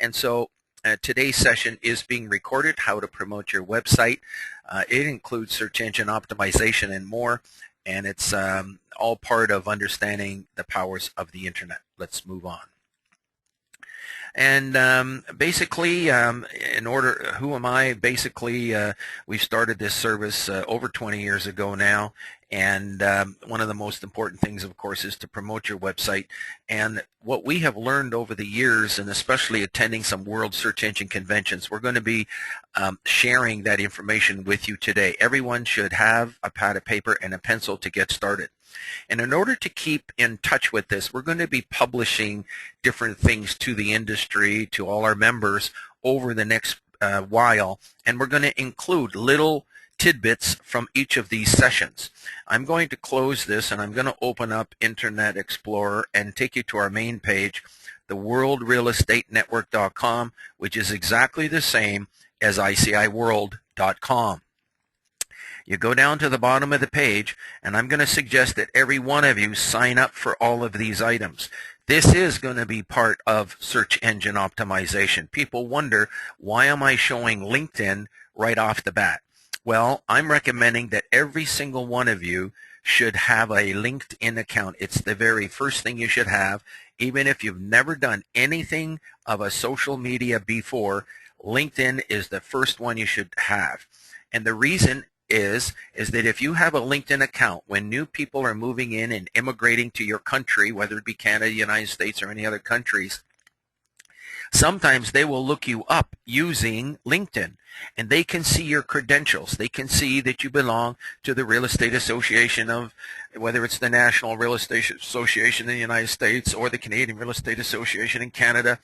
And so today's session is being recorded, how to promote your website. It includes search engine optimization and more, and it's all part of understanding the powers of the internet. Let's move on. And basically, who am I? Basically, we started this service over 20 years ago now, and one of the most important things, of course, is to promote your website. And what we have learned over the years, and especially attending some World Search Engine Conventions, we're going to be sharing that information with you today. Everyone should have a pad of paper and a pencil to get started. And in order to keep in touch with this, we're going to be publishing different things to the industry, to all our members over the next while, and we're going to include little tidbits from each of these sessions. I'm going to close this, and I'm going to open up Internet Explorer and take you to our main page, the worldrealestatenetwork.com, which is exactly the same as ICIWorld.com. You go down to the bottom of the page, and I'm going to suggest that every one of you sign up for all of these items. This is going to be part of search engine optimization. People wonder, why am I showing LinkedIn right off the bat? Well, I'm recommending that every single one of you should have a LinkedIn account. It's the very first thing you should have. Even if you've never done anything of a social media before, LinkedIn is the first one you should have. And the reason is that if you have a LinkedIn account, when new people are moving in and immigrating to your country, whether it be Canada, United States, or any other countries, sometimes they will look you up using LinkedIn, and they can see your credentials. They can see that you belong to the Real Estate Association of, whether it's the National Real Estate Association in the United States or the Canadian Real Estate Association in Canada,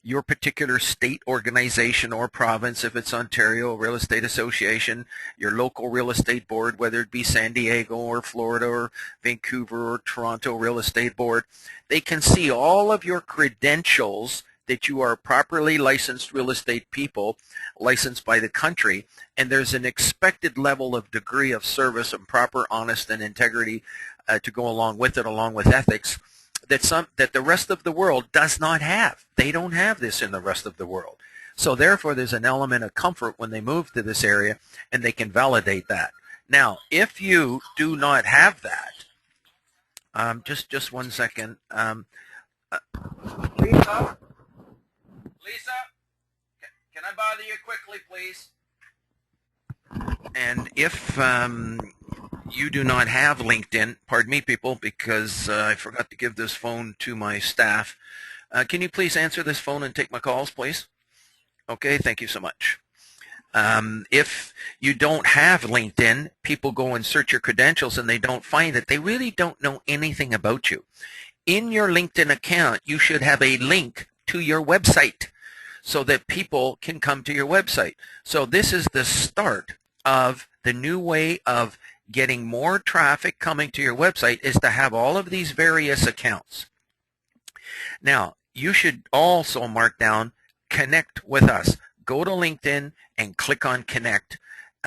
your particular state organization or province, if it's Ontario Real Estate Association, your local real estate board, whether it be San Diego or Florida or Vancouver or Toronto Real Estate Board. They can see all of your credentials that you are properly licensed real estate people, licensed by the country, and there's an expected level of degree of service and proper, honest, and integrity to go along with it, along with ethics, that the rest of the world does not have. They don't have this in the rest of the world. So therefore, there's an element of comfort when they move to this area, and they can validate that. Now, if you do not have that, just 1 second. Lisa, can I bother you quickly, please? And if you do not have LinkedIn, pardon me, people, because I forgot to give this phone to my staff. Can you please answer this phone and take my calls, please? Okay, thank you so much. If you don't have LinkedIn, people go and search your credentials and they don't find it. They really don't know anything about you. In your LinkedIn account, you should have a link to your website so that people can come to your website. So this is the start of the new way of getting more traffic coming to your website, is to have all of these various accounts. Now, you should also mark down connect with us. Go to LinkedIn and click on connect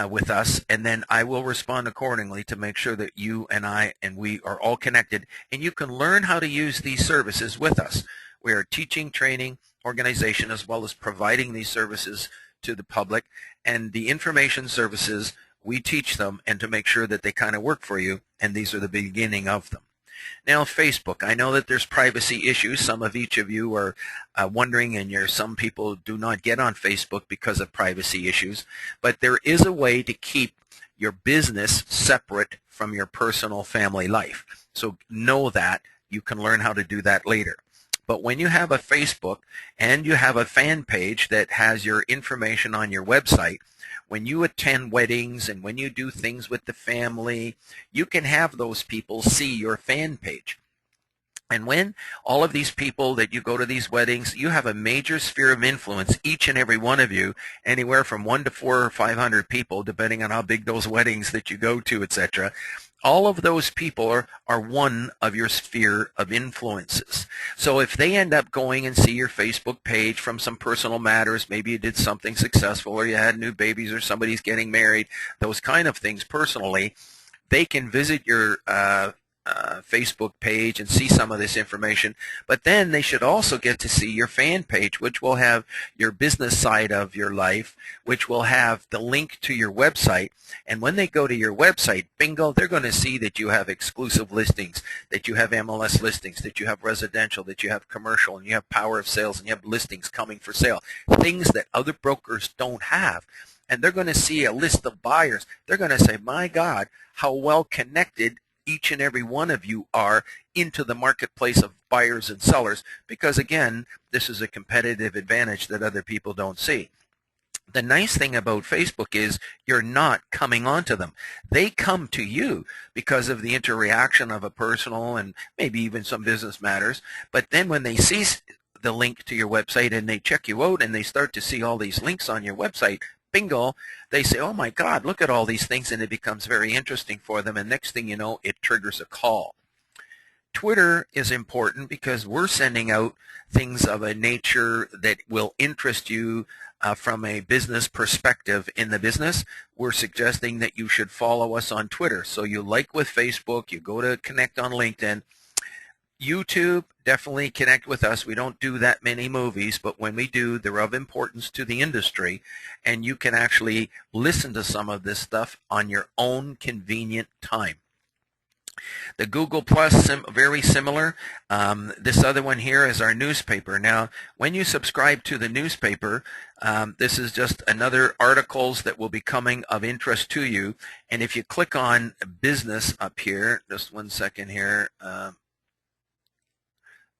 with us, and then I will respond accordingly to make sure that you and I and we are all connected, and you can learn how to use these services with us. We are teaching, training, organization, as well as providing these services to the public, and the information services, we teach them and to make sure that they kind of work for you, and these are the beginning of them. Now, Facebook, I know that there's privacy issues. Some of each of you are wondering, and some people do not get on Facebook because of privacy issues, but there is a way to keep your business separate from your personal family life. So know that. You can learn how to do that later. But when you have a Facebook and you have a fan page that has your information on your website, when you attend weddings and when you do things with the family, you can have those people see your fan page. And when all of these people that you go to these weddings, you have a major sphere of influence, each and every one of you, anywhere from 1 to 400 or 500 people, depending on how big those weddings that you go to, etc. All of those people are one of your sphere of influences. So if they end up going and see your Facebook page from some personal matters, maybe you did something successful or you had new babies or somebody's getting married, those kind of things personally, they can visit your Facebook page and see some of this information, but then they should also get to see your fan page, which will have your business side of your life, which will have the link to your website. And when they go to your website, bingo, they're going to see that you have exclusive listings, that you have MLS listings, that you have residential, that you have commercial, and you have power of sales, and you have listings coming for sale, things that other brokers don't have. And they're going to see a list of buyers. They're going to say, my God, how well connected each and every one of you are into the marketplace of buyers and sellers, because again, this is a competitive advantage that other people don't see. The nice thing about Facebook is you're not coming onto them. They come to you because of the interaction of a personal and maybe even some business matters. But then when they see the link to your website and they check you out and they start to see all these links on your website, bingo, they say, oh my God, look at all these things, and it becomes very interesting for them, and next thing you know, it triggers a call. Twitter is important because we're sending out things of a nature that will interest you from a business perspective in the business. We're suggesting that you should follow us on Twitter. So you like with Facebook, you go to connect on LinkedIn. YouTube, definitely connect with us. We don't do that many movies, but when we do, they're of importance to the industry, and you can actually listen to some of this stuff on your own convenient time. The Google Plus, very similar. This other one here is our newspaper. Now, when you subscribe to the newspaper, this is just another articles that will be coming of interest to you. And if you click on business up here, just one second here.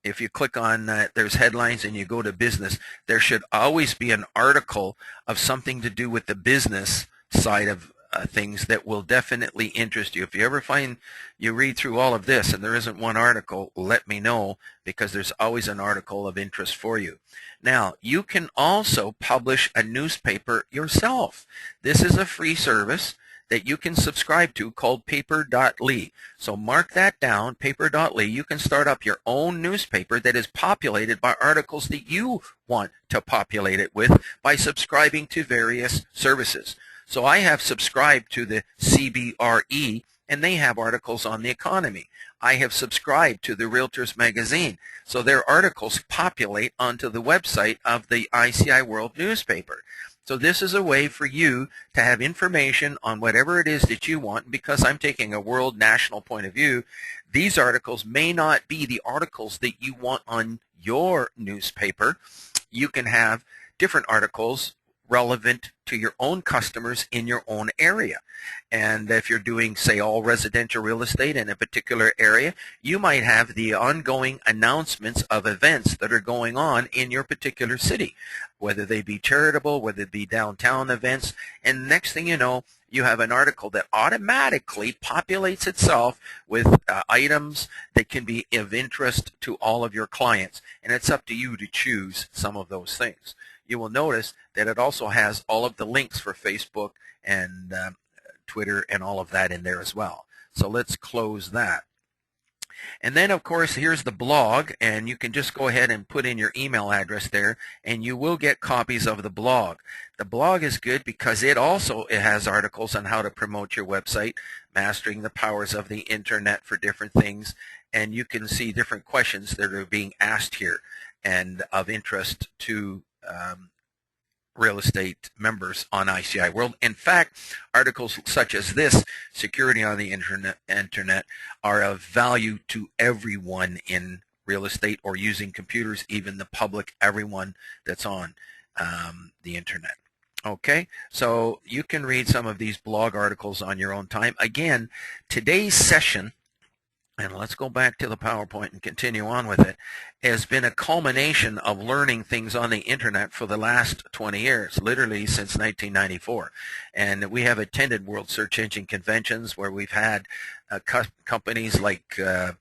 If you click on there's headlines and you go to business, there should always be an article of something to do with the business side of things that will definitely interest you. If you ever find you read through all of this and there isn't one article, let me know, because there's always an article of interest for you. Now, you can also publish a newspaper yourself. This is a free service that you can subscribe to called paper.ly. So mark that down, paper.ly. You can start up your own newspaper that is populated by articles that you want to populate it with by subscribing to various services. So I have subscribed to the CBRE, and they have articles on the economy. I have subscribed to the Realtors Magazine, so their articles populate onto the website of the ICIWorld newspaper. So this is a way for you to have information on whatever it is that you want. Because I'm taking a world national point of view, these articles may not be the articles that you want on your newspaper. You can have different articles relevant to your own customers in your own area. And if you're doing, say, all residential real estate in a particular area, you might have the ongoing announcements of events that are going on in your particular city, whether they be charitable, whether it be downtown events. And next thing you know, you have an article that automatically populates itself with items that can be of interest to all of your clients. And it's up to you to choose some of those things. You will notice that it also has all of the links for Facebook and Twitter and all of that in there as well. So let's close that. And then, of course, here's the blog, and you can just go ahead and put in your email address there, and you will get copies of the blog. The blog is good because it has articles on how to promote your website, mastering the powers of the internet for different things, and you can see different questions that are being asked here and of interest to real estate members on ICIWorld. In fact, articles such as this, Security on the Internet, are of value to everyone in real estate or using computers, even the public, everyone that's on the Internet. Okay, so you can read some of these blog articles on your own time. Again, today's session, and let's go back to the PowerPoint and continue on with it, has been a culmination of learning things on the internet for the last 20 years, literally since 1994. And we have attended World Search Engine Conventions where we've had companies like the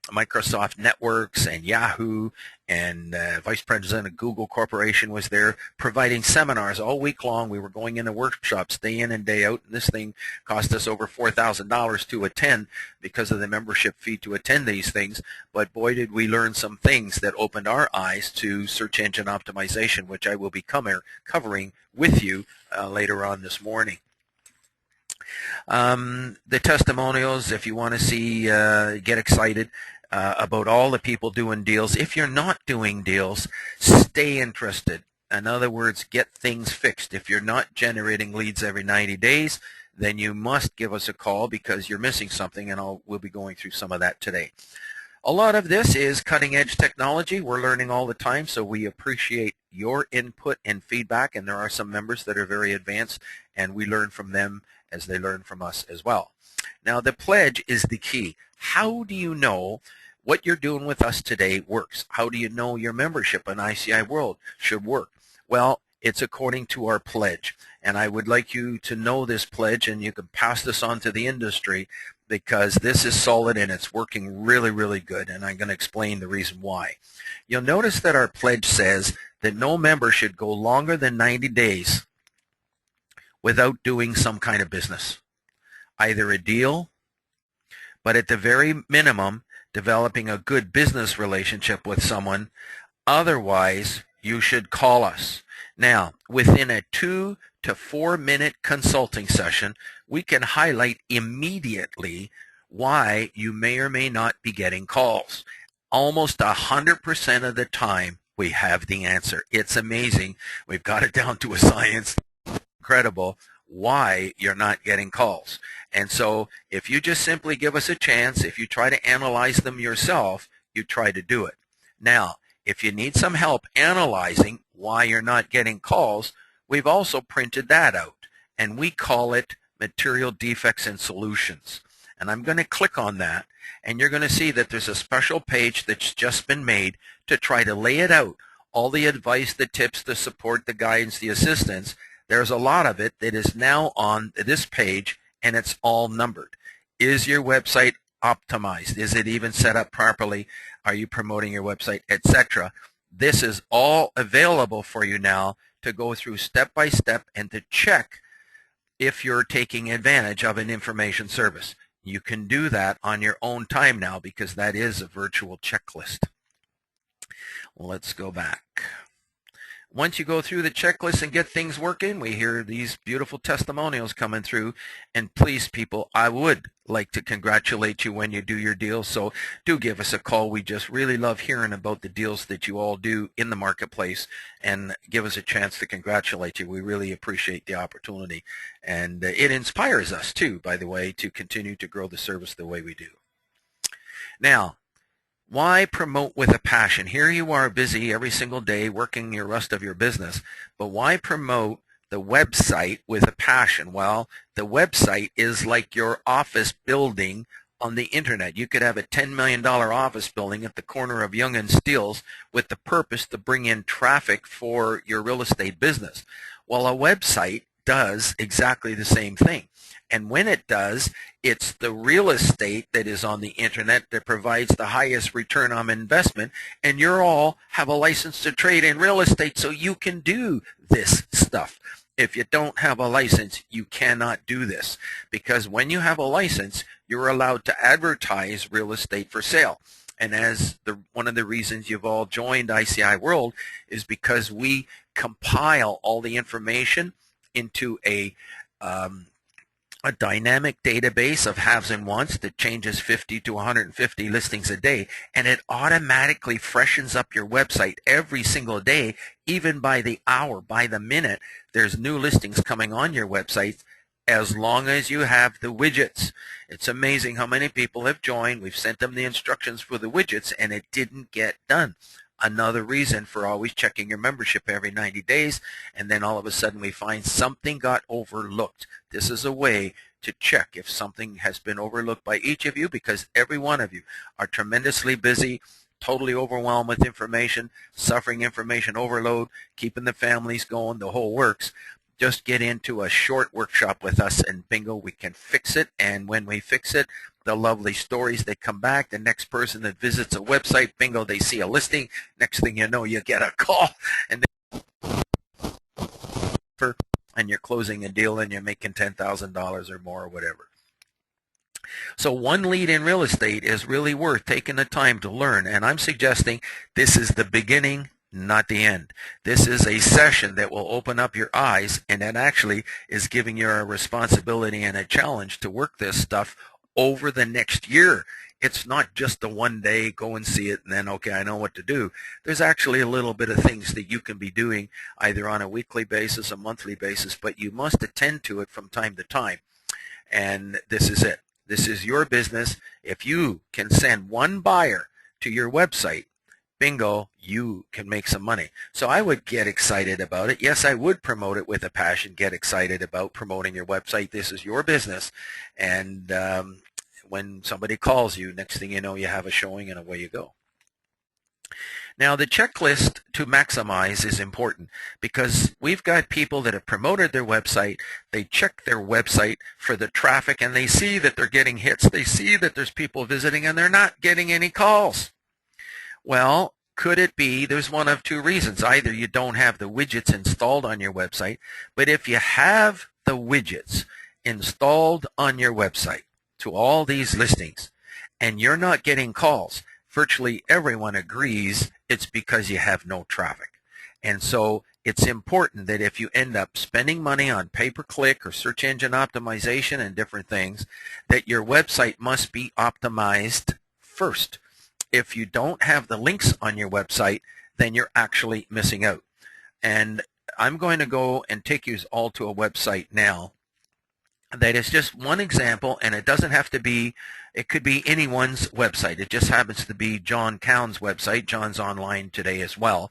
Microsoft Networks and Yahoo, and Vice President of Google Corporation was there providing seminars all week long. We were going into workshops day in and day out, and this thing cost us over $4,000 to attend because of the membership fee to attend these things. But boy, did we learn some things that opened our eyes to search engine optimization, which I will be covering with you later on this morning. The testimonials, if you want to see, get excited about all the people doing deals. If you're not doing deals, stay interested. In other words, get things fixed. If you're not generating leads every 90 days, then you must give us a call because you're missing something, and we'll be going through some of that today. A lot of this is cutting-edge technology. We're learning all the time, so we appreciate your input and feedback, and there are some members that are very advanced, and we learn from them as they learn from us as well. Now, the pledge is the key. How do you know what you're doing with us today works? How do you know your membership on ICIWorld should work? Well, it's according to our pledge, and I would like you to know this pledge, and you can pass this on to the industry because this is solid and it's working really, really good, and I'm going to explain the reason why. You'll notice that our pledge says that no member should go longer than 90 days without doing some kind of business, either a deal, but at the very minimum, developing a good business relationship with someone. Otherwise, you should call us. Now, within a 2 to 4 minute consulting session, we can highlight immediately why you may or may not be getting calls. Almost 100% of the time, we have the answer. It's amazing. We've got it down to a science. Incredible why you're not getting calls. And so if you just simply give us a chance, if you try to analyze them yourself, you try to do it. Now, if you need some help analyzing why you're not getting calls, we've also printed that out, and we call it Material Defects and Solutions. And I'm going to click on that, and you're going to see that there's a special page that's just been made to try to lay it out. All the advice, the tips, the support, the guidance, the assistance, there's a lot of it that is now on this page, and it's all numbered. Is your website optimized? Is it even set up properly? Are you promoting your website, etc.? This is all available for you now to go through step by step and to check if you're taking advantage of an information service. You can do that on your own time now because that is a virtual checklist. Let's go back. Once you go through the checklist and get things working, we hear these beautiful testimonials coming through. And please, people, I would like to congratulate you when you do your deals. So do give us a call. We just really love hearing about the deals that you all do in the marketplace, and give us a chance to congratulate you. We really appreciate the opportunity. And it inspires us, too, by the way, to continue to grow the service the way we do. Now, why promote with a passion? Here you are busy every single day working your rest of your business, but why promote the website with a passion? Well, the website is like your office building on the internet. You could have a $10 million office building at the corner of Yonge and Steeles with the purpose to bring in traffic for your real estate business. Well, a website does exactly the same thing. And when it does, it's the real estate that is on the internet that provides the highest return on investment, and you all have a license to trade in real estate, so you can do this stuff. If you don't have a license, you cannot do this, because when you have a license, you're allowed to advertise real estate for sale. And as one of the reasons you've all joined ICIWorld is because we compile all the information into a dynamic database of haves and wants that changes 50 to 150 listings a day, and it automatically freshens up your website every single day, even by the hour, by the minute. There's new listings coming on your website as long as you have the widgets. It's amazing how many people have joined. We've sent them the instructions for the widgets, and it didn't get done. Another reason for always checking your membership every 90 days, and then all of a sudden we find something got overlooked. This is a way to check if something has been overlooked by each of you, because every one of you are tremendously busy, totally overwhelmed with information, suffering information overload, keeping the families going, the whole works. Just get into a short workshop with us, and bingo, we can fix it. And when we fix it, the lovely stories, they come back. The next person that visits a website, bingo, they see a listing. Next thing you know, you get a call, and you're closing a deal, and you're making $10,000 or more or whatever. So one lead in real estate is really worth taking the time to learn, and I'm suggesting this is the beginning not the end. This is a session that will open up your eyes, and that actually is giving you a responsibility and a challenge to work this stuff over the next year. It's not just the one day, go and see it, and then, okay, I know what to do. There's actually a little bit of things that you can be doing either on a weekly basis, a monthly basis, but you must attend to it from time to time. And this is it. This is your business. If you can send one buyer to your website, bingo, you can make some money. So I would get excited about it. Yes, I would promote it with a passion, get excited about promoting your website. This is your business. And when somebody calls you, next thing you know, you have a showing and away you go. Now, the checklist to maximize is important because we've got people that have promoted their website. They check their website for the traffic and they see that they're getting hits. They see that there's people visiting and they're not getting any calls. Well, could it be there's one of two reasons? Either you don't have the widgets installed on your website, but if you have the widgets installed on your website to all these listings and you're not getting calls, virtually everyone agrees it's because you have no traffic. And so it's important that if you end up spending money on pay-per-click or search engine optimization and different things, that your website must be optimized first. If you don't have the links on your website, then you're actually missing out. And I'm going to go and take you all to a website now that is just one example, and it doesn't have to be, it could be anyone's website. It just happens to be John Cown's website. John's online today as well.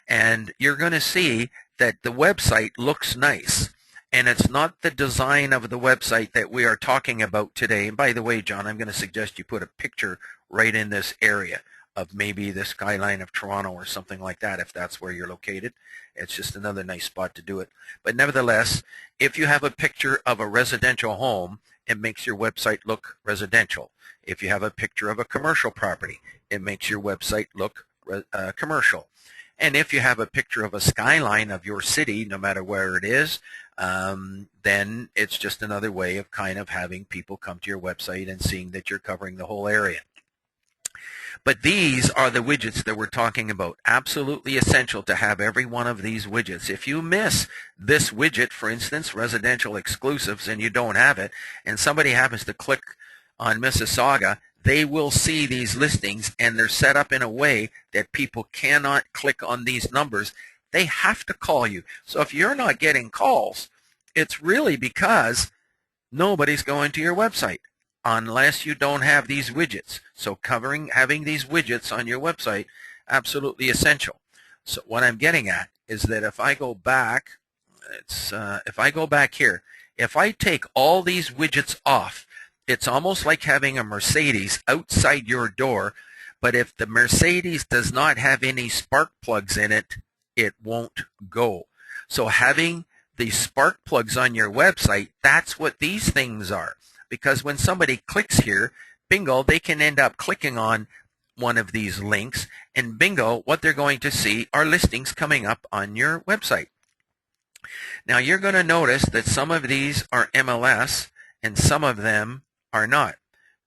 And you're going to see that the website looks nice. And it's not the design of the website that we are talking about today. And by the way, John, I'm going to suggest you put a picture right in this area of maybe the skyline of Toronto or something like that if that's where you're located. It's just another nice spot to do it. But nevertheless, if you have a picture of a residential home, it makes your website look residential. If you have a picture of a commercial property, it makes your website look commercial. And if you have a picture of a skyline of your city, no matter where it is, then it's just another way of kind of having people come to your website and seeing that you're covering the whole area. But these are the widgets that we're talking about. Absolutely essential to have every one of these widgets. If you miss this widget, for instance, residential exclusives, and you don't have it, and somebody happens to click on Mississauga, they will see these listings, and they're set up in a way that people cannot click on these numbers. They have to call you. So if you're not getting calls, it's really because nobody's going to your website unless you don't have these widgets. So having these widgets on your website, absolutely essential. So what I'm getting at is that if I go back, if I go back here, if I take all these widgets off, it's almost like having a Mercedes outside your door, but if the Mercedes does not have any spark plugs in it, it won't go. So having the spark plugs on your website, that's what these things are. Because when somebody clicks here, bingo, they can end up clicking on one of these links, and bingo, what they're going to see are listings coming up on your website. Now you're going to notice that some of these are MLS and some of them are not.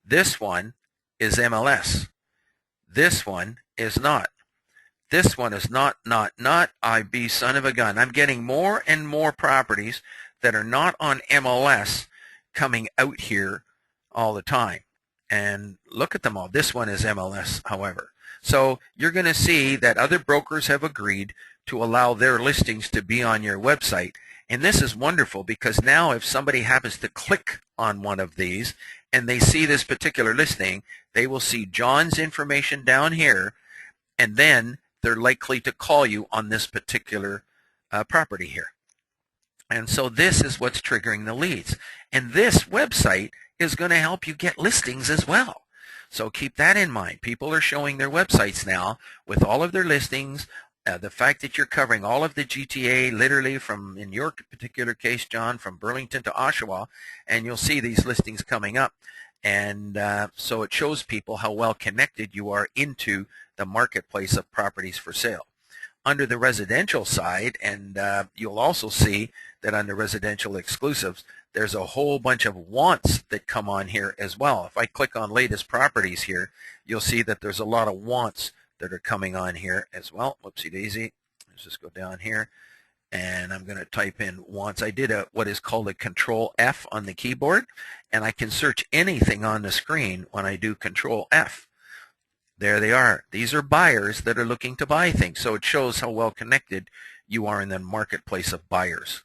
This one is MLS. This one is not. This one is not. I be son of a gun. I'm getting more and more properties that are not on MLS coming out here all the time. And look at them all. This one is MLS, however. So you're going to see that other brokers have agreed to allow their listings to be on your website. And this is wonderful because now if somebody happens to click on one of these and they see this particular listing, they will see John's information down here, and then they're likely to call you on this particular property here. And so this is what's triggering the leads. And this website is going to help you get listings as well. So keep that in mind. People are showing their websites now with all of their listings. The fact that you're covering all of the GTA, literally from, in your particular case, John, from Burlington to Oshawa, and you'll see these listings coming up. And so it shows people how well connected you are into the marketplace of properties for sale. Under the residential side, and you'll also see that under residential exclusives, there's a whole bunch of wants that come on here as well. If I click on latest properties here, you'll see that there's a lot of wants that are coming on here as well. Whoopsie daisy. Let's just go down here. And I'm going to type in once. I did what is called a Control F on the keyboard, and I can search anything on the screen when I do Control F. There they are. These are buyers that are looking to buy things, so it shows how well connected you are in the marketplace of buyers.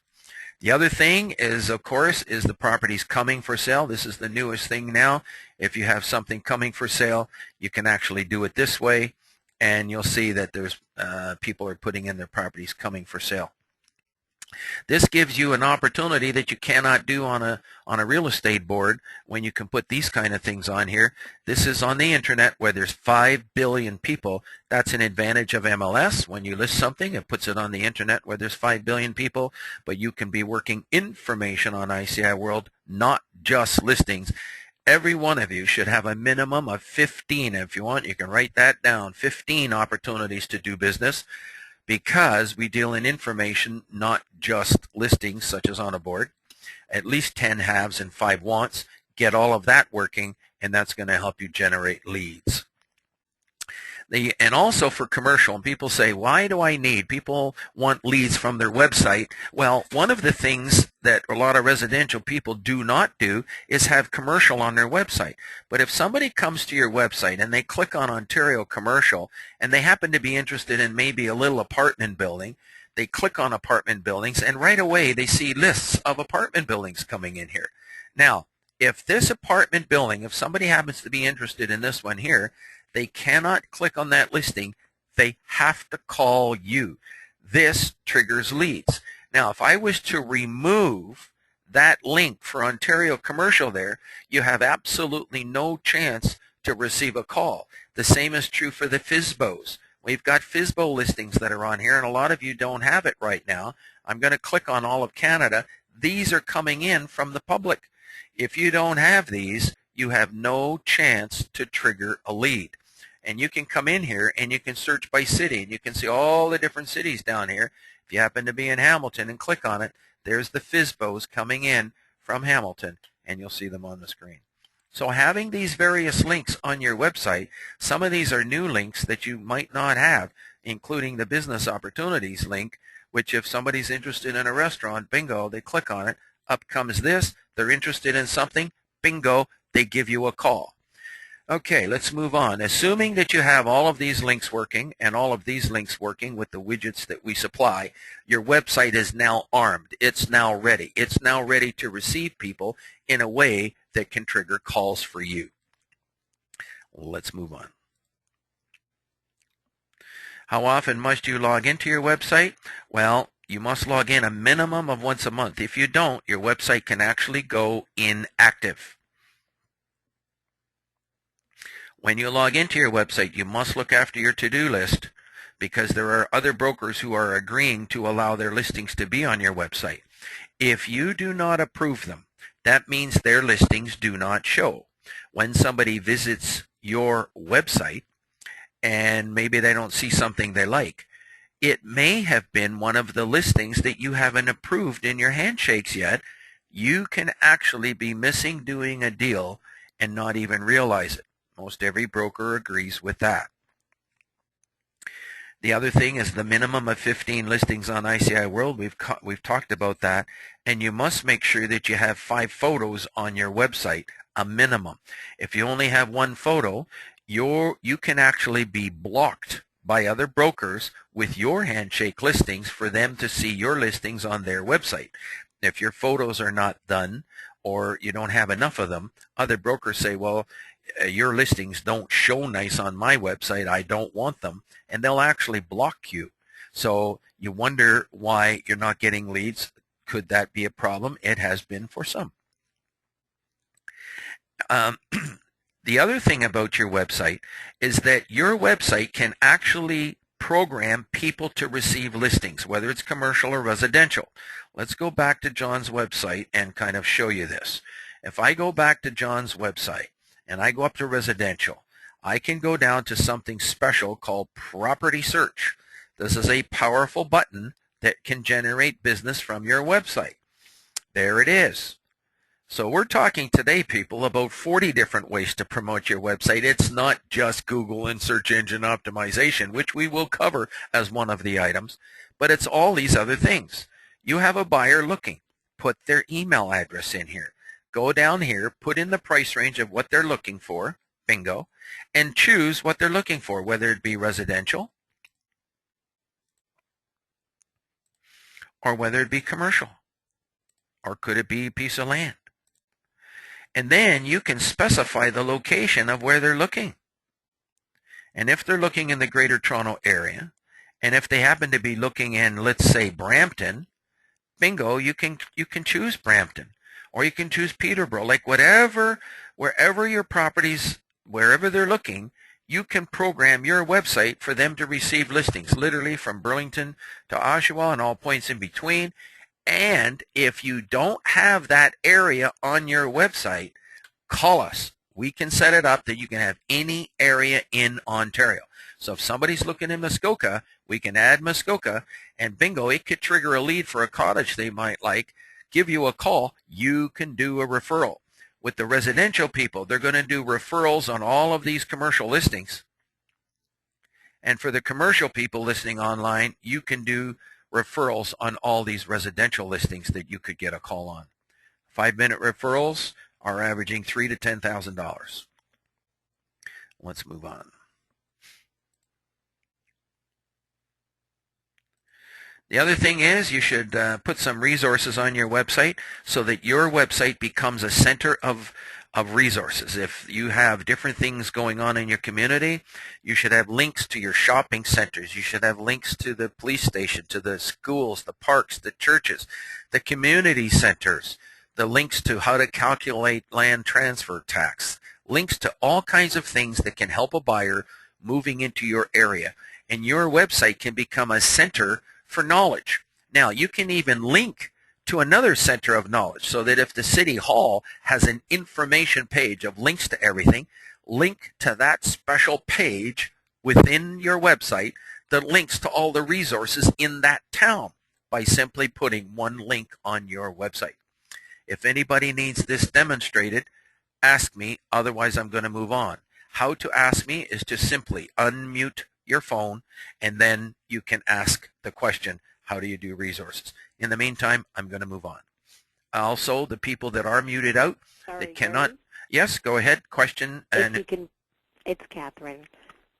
The other thing is, of course, is the properties coming for sale. This is the newest thing now. If you have something coming for sale, you can actually do it this way, and you'll see that there's people are putting in their properties coming for sale. This gives you an opportunity that you cannot do on a real estate board when you can put these kind of things on here. This is on the internet where there's 5 billion people. That's an advantage of MLS. When you list something, it puts it on the internet where there's 5 billion people, but you can be working information on ICIWorld, not just listings. Every one of you should have a minimum of 15. If you want, you can write that down, 15 opportunities to do business, because we deal in information, not just listings such as on a board. At least 10 haves and 5 wants. Get all of that working, and that's going to help you generate leads. And also for commercial, and people say, why do I need? People want leads from their website. Well, one of the things that a lot of residential people do not do is have commercial on their website. But if somebody comes to your website and they click on Ontario Commercial and they happen to be interested in maybe a little apartment building, they click on apartment buildings and right away they see lists of apartment buildings coming in here. Now, if this apartment building, if somebody happens to be interested in this one here, they cannot click on that listing. They have to call you. This triggers leads. Now, if I was to remove that link for Ontario Commercial there, you have absolutely no chance to receive a call. The same is true for the FSBOs. We've got FSBO listings that are on here, and a lot of you don't have it right now. I'm going to click on all of Canada. These are coming in from the public. If you don't have these, you have no chance to trigger a lead. And you can come in here and you can search by city, and you can see all the different cities down here. If you happen to be in Hamilton and click on it, there's the FSBOs coming in from Hamilton, and you'll see them on the screen. So having these various links on your website, some of these are new links that you might not have, including the business opportunities link, which if somebody's interested in a restaurant, bingo, they click on it, up comes this, they're interested in something, bingo, they give you a call. Okay, let's move on. Assuming that you have all of these links working and all of these links working with the widgets that we supply, your website is now armed. It's now ready. It's now ready to receive people in a way that can trigger calls for you. Let's move on. How often must you log into your website? Well, you must log in a minimum of once a month. If you don't, your website can actually go inactive. When you log into your website, you must look after your to-do list, because there are other brokers who are agreeing to allow their listings to be on your website. If you do not approve them, that means their listings do not show. When somebody visits your website and maybe they don't see something they like, it may have been one of the listings that you haven't approved in your handshakes yet. You can actually be missing doing a deal and not even realize it. Most every broker agrees with that. The other thing is the minimum of 15 listings on ICIWorld. We've talked about that. And you must make sure that you have 5 photos on your website, a minimum. If you only have 1 photo, you can actually be blocked by other brokers with your handshake listings for them to see your listings on their website. If your photos are not done or you don't have enough of them, other brokers say, well, your listings don't show nice on my website, I don't want them, and they'll actually block you. So you wonder why you're not getting leads. Could that be a problem? It has been for some. The other thing about your website is that your website can actually program people to receive listings, whether it's commercial or residential. Let's go back to John's website and kind of show you this. If I go back to John's website and I go up to residential, I can go down to something special called property search. This is a powerful button that can generate business from your website. There it is. So we're talking today, people, about 40 different ways to promote your website. It's not just Google and search engine optimization, which we will cover as one of the items, but it's all these other things. You have a buyer looking. Put their email address in here. Go down here, put in the price range of what they're looking for, bingo, and choose what they're looking for, whether it be residential or whether it be commercial, or could it be a piece of land. And then you can specify the location of where they're looking. And if they're looking in the Greater Toronto Area, and if they happen to be looking in, let's say, Brampton, bingo, you can choose Brampton, or you can choose Peterborough, like wherever your properties, wherever they're looking, you can program your website for them to receive listings, literally from Burlington to Oshawa and all points in between. And if you don't have that area on your website, call us. We can set it up that you can have any area in Ontario. So if somebody's looking in Muskoka, we can add Muskoka, and bingo, it could trigger a lead for a cottage they might like, give you a call, you can do a referral. With the residential people, they're going to do referrals on all of these commercial listings. And for the commercial people listening online, you can do referrals on all these residential listings that you could get a call on. 5-minute referrals are averaging $3,000 to $10,000. Let's move on. The other thing is you should put some resources on your website so that your website becomes a center of resources. If you have different things going on in your community, you should have links to your shopping centers. You should have links to the police station, to the schools, the parks, the churches, the community centers, the links to how to calculate land transfer tax, links to all kinds of things that can help a buyer moving into your area. And your website can become a center for knowledge. Now, you can even link to another center of knowledge so that if the City Hall has an information page of links to everything, link to that special page within your website that links to all the resources in that town by simply putting one link on your website. If anybody needs this demonstrated, ask me, otherwise I'm going to move on. How to ask me is to simply unmute your phone, and then you can ask the question, how do you do resources? In the meantime, I'm going to move on. Also, the people that are muted out, Sorry, that cannot, Gary. yes, go ahead, question. If you can, it's Catherine.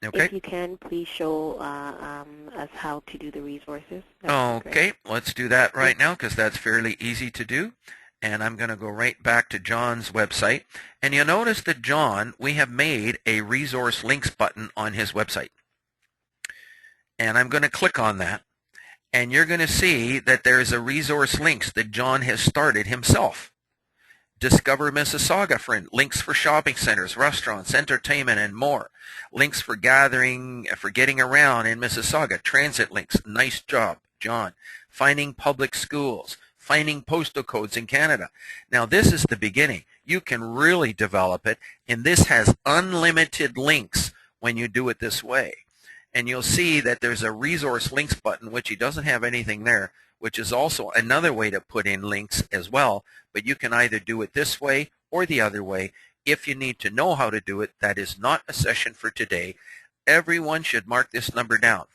Okay. If you can, please show us how to do the resources. Okay, let's do that right now because that's fairly easy to do. And I'm going to go right back to John's website. And you'll notice that John, we have made a resource links button on his website. And I'm going to click on that. And you're going to see that there's a resource links that John has started himself. Discover Mississauga, friend. Links for shopping centers, restaurants, entertainment, and more. Links for getting around in Mississauga. Transit links. Nice job, John. Finding public schools. Finding postal codes in Canada. Now, this is the beginning. You can really develop it, and this has unlimited links when you do it this way. And you'll see that there's a resource links button, which he doesn't have anything there, which is also another way to put in links as well. But you can either do it this way or the other way. If you need to know how to do it, that is not a session for today. Everyone should mark this number down,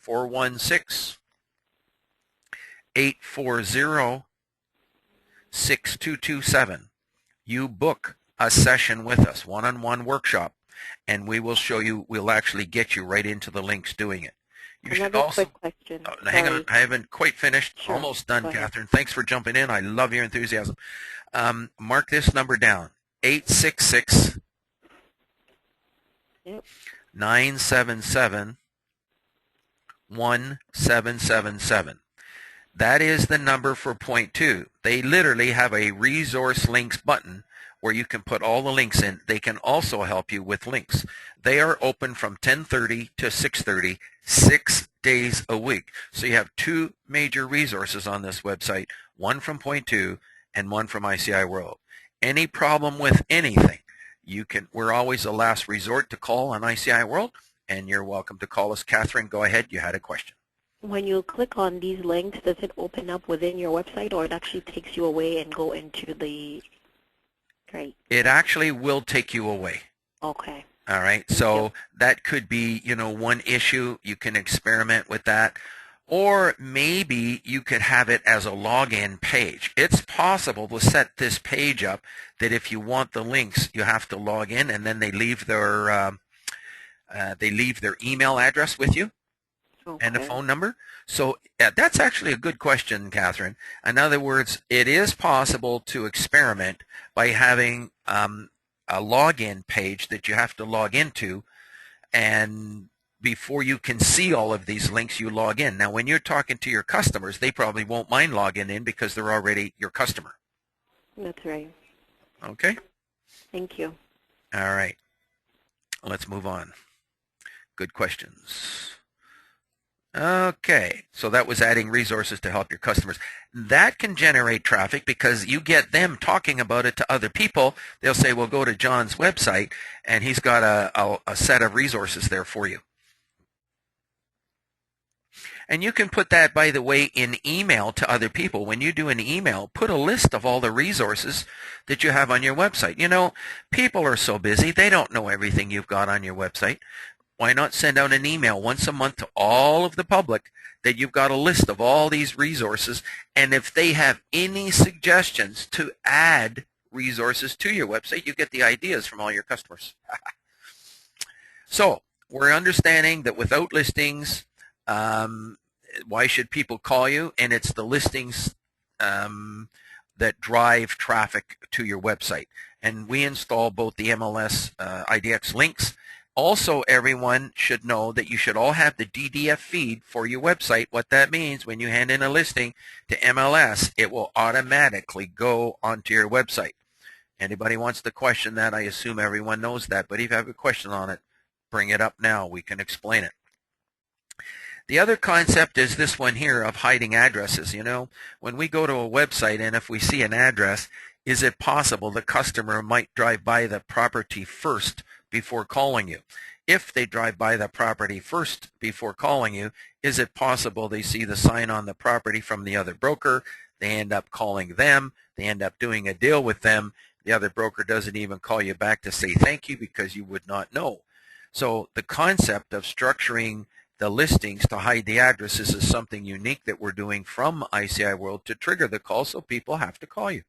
416-840-6227. You book a session with us, one-on-one workshop. And we will show you, we'll actually get you right into the links doing it. You should also, quick question. Hang on, I haven't quite finished. Sure. Almost done, Go ahead. Catherine. Thanks for jumping in. I love your enthusiasm. Mark this number down, 866 977 1777. That is the number for point 2. They literally have a resource links button where you can put all the links in. They can also help you with links. They are open from 10:30 to 6:30, 6 days a week. So you have 2 major resources on this website, one from Point 2 and one from ICIWorld. Any problem with anything, we're always the last resort to call on ICIWorld, and you're welcome to call us. Catherine, go ahead. You had a question. When you click on these links, does it open up within your website, or it actually takes you away and go into the Great. It actually will take you away. Okay. All right, Thank you. so that could be, one issue. You can experiment with that. Or maybe you could have it as a login page. It's possible to set this page up that if you want the links, you have to log in, and then they leave their email address with you and a Okay. phone number. So that's actually a good question, Catherine. In other words, it is possible to experiment by having a login page that you have to log into, and before you can see all of these links, you log in. Now, when you're talking to your customers, they probably won't mind logging in because they're already your customer. That's right. Okay? Thank you. All right. Let's move on. Good questions. Okay, so that was adding resources to help your customers. That can generate traffic because you get them talking about it to other people. They'll say, well, go to John's website, and he's got a set of resources there for you. And you can put that, by the way, in email to other people. When you do an email, put a list of all the resources that you have on your website. People are so busy, they don't know everything you've got on your website. Why not send out an email once a month to all of the public that you've got a list of all these resources, and if they have any suggestions to add resources to your website, you get the ideas from all your customers. So we're understanding that without listings, why should people call you? And it's the listings that drive traffic to your website. And we install both the MLS IDX links. Also, everyone should know that you should all have the DDF feed for your website. What that means, when you hand in a listing to MLS, it will automatically go onto your website. Anybody wants to question that? I assume everyone knows that, but if you have a question on it, bring it up now. We can explain it. The other concept is this one here of hiding addresses. When we go to a website and if we see an address, is it possible the customer might drive by the property first before calling you? If they drive by the property first before calling you, is it possible they see the sign on the property from the other broker? They end up calling them. They end up doing a deal with them. The other broker doesn't even call you back to say thank you because you would not know. So the concept of structuring the listings to hide the addresses is something unique that we're doing from ICIWorld to trigger the call so people have to call you.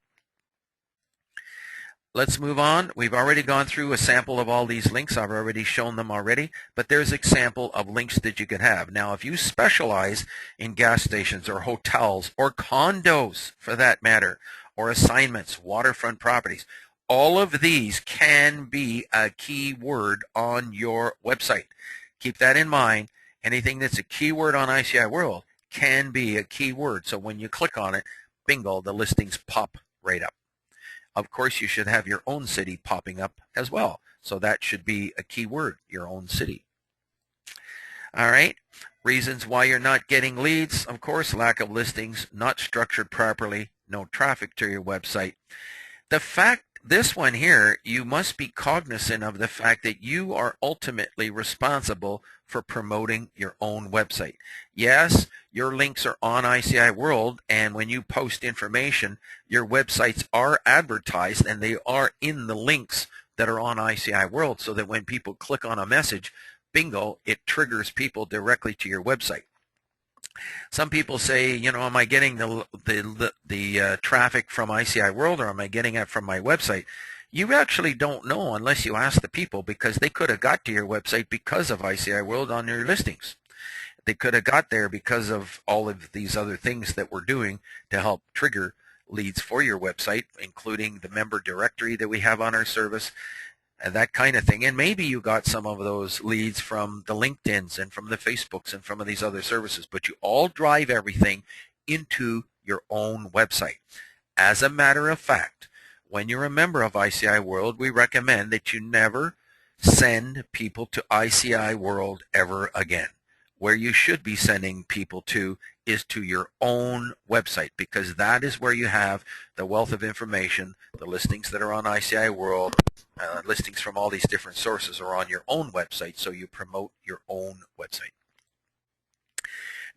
Let's move on. We've already gone through a sample of all these links. I've already shown them already, but there's an example of links that you could have. Now, if you specialize in gas stations or hotels or condos, for that matter, or assignments, waterfront properties, all of these can be a keyword on your website. Keep that in mind. Anything that's a keyword on ICIWorld can be a keyword. So when you click on it, bingo, the listings pop right up. Of course, you should have your own city popping up as well. So that should be a keyword, your own city. All right. Reasons why you're not getting leads. Of course, lack of listings, not structured properly, no traffic to your website. This one here, you must be cognizant of the fact that you are ultimately responsible for promoting your own website. Yes, your links are on ICIWorld, and when you post information, your websites are advertised and they are in the links that are on ICIWorld, so that when people click on a message, bingo, it triggers people directly to your website. Some people say, am I getting the traffic from ICIWorld, or am I getting it from my website? You actually don't know unless you ask the people, because they could have got to your website because of ICIWorld on your listings. They could have got there because of all of these other things that we're doing to help trigger leads for your website, including the member directory that we have on our service, and that kind of thing. And maybe you got some of those leads from the LinkedIns and from the Facebooks and from these other services, but you all drive everything into your own website. As a matter of fact, when you're a member of ICIWorld, we recommend that you never send people to ICIWorld ever again. Where you should be sending people to is to your own website, because that is where you have the wealth of information. The listings that are on ICIWorld, listings from all these different sources are on your own website, so you promote your own website.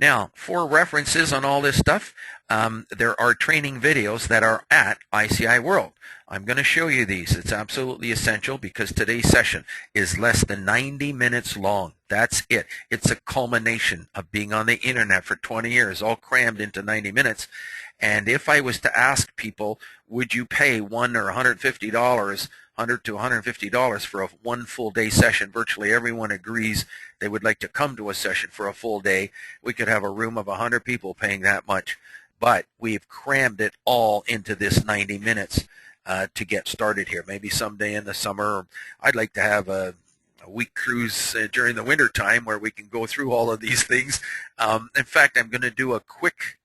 Now, for references on all this stuff, there are training videos that are at ICIWorld. I'm going to show you these. It's absolutely essential because today's session is less than 90 minutes long. That's it. It's a culmination of being on the internet for 20 years, all crammed into 90 minutes. And if I was to ask people, would you pay $100 or $150, $100 to $150 for a one full day session? Virtually everyone agrees they would like to come to a session for a full day. We could have a room of 100 people paying that much, but we've crammed it all into this 90 minutes. To get started here. Maybe someday in the summer, I'd like to have a week cruise during the winter time where we can go through all of these things. In fact, I'm going to do a quick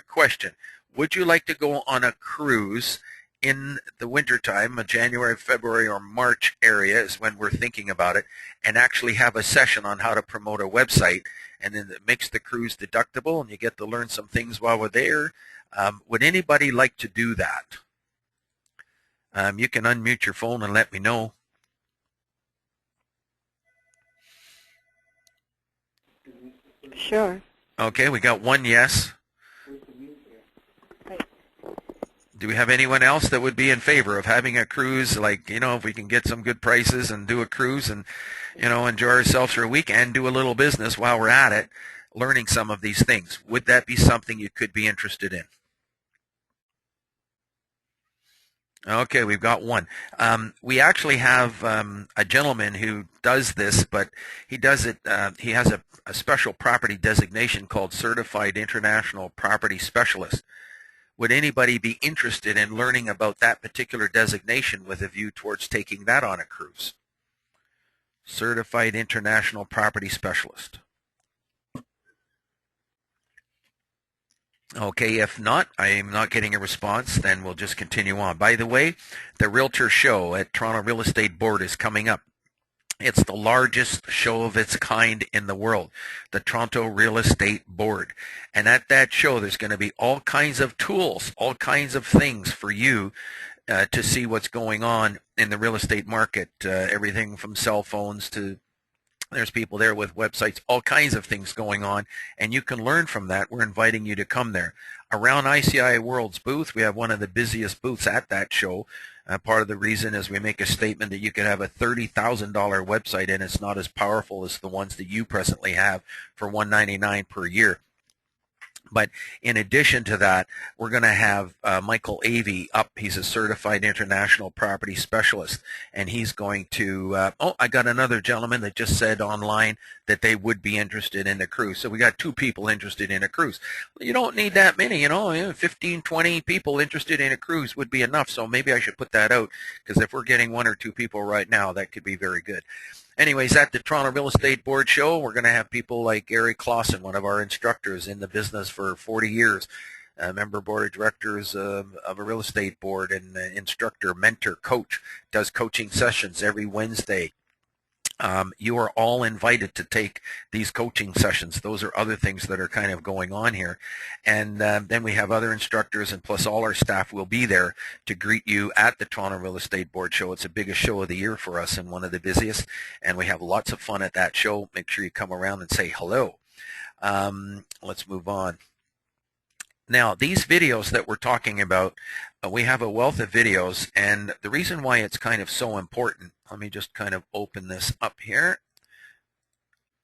question. Would you like to go on a cruise in the winter time, January, February, or March area is when we're thinking about it, and actually have a session on how to promote a website, and then it makes the cruise deductible and you get to learn some things while we're there? Would anybody like to do that? You can unmute your phone and let me know. Sure. Okay, we got one yes. Do we have anyone else that would be in favor of having a cruise, like, if we can get some good prices and do a cruise and, enjoy ourselves for a week and do a little business while we're at it, learning some of these things? Would that be something you could be interested in? Okay, we've got one. We actually have a gentleman who does this, but he does it, he has a special property designation called Certified International Property Specialist. Would anybody be interested in learning about that particular designation with a view towards taking that on a cruise? Certified International Property Specialist. Okay, if not, I'm not getting a response, then we'll just continue on. By the way, the Realtor Show at Toronto Real Estate Board is coming up. It's the largest show of its kind in the world, the Toronto Real Estate Board. And at that show, there's going to be all kinds of tools, all kinds of things for you to see what's going on in the real estate market, everything from cell phones to there's people there with websites, all kinds of things going on, and you can learn from that. We're inviting you to come there. Around ICIWorld's booth, we have one of the busiest booths at that show. Part of the reason is we make a statement that you could have a $30,000 website and it's not as powerful as the ones that you presently have for $199 per year. But in addition to that, we're going to have Michael Avey up. He's a certified international property specialist, and he's going to, I got another gentleman that just said online that they would be interested in a cruise. So we got two people interested in a cruise. You don't need that many, 15, 20 people interested in a cruise would be enough. So maybe I should put that out, because if we're getting one or two people right now, that could be very good. Anyways, at the Toronto Real Estate Board show, we're going to have people like Gary Clausen, one of our instructors in the business for 40 years, a member board of directors of a real estate board, and instructor, mentor, coach, does coaching sessions every Wednesday. You are all invited to take these coaching sessions. Those are other things that are kind of going on here. And then we have other instructors, and plus all our staff will be there to greet you at the Toronto Real Estate Board show. It's the biggest show of the year for us and one of the busiest, and we have lots of fun at that show. Make sure you come around and say hello. Let's move on. Now, these videos that we're talking about, we have a wealth of videos, and the reason why it's kind of so important, let me just kind of open this up here.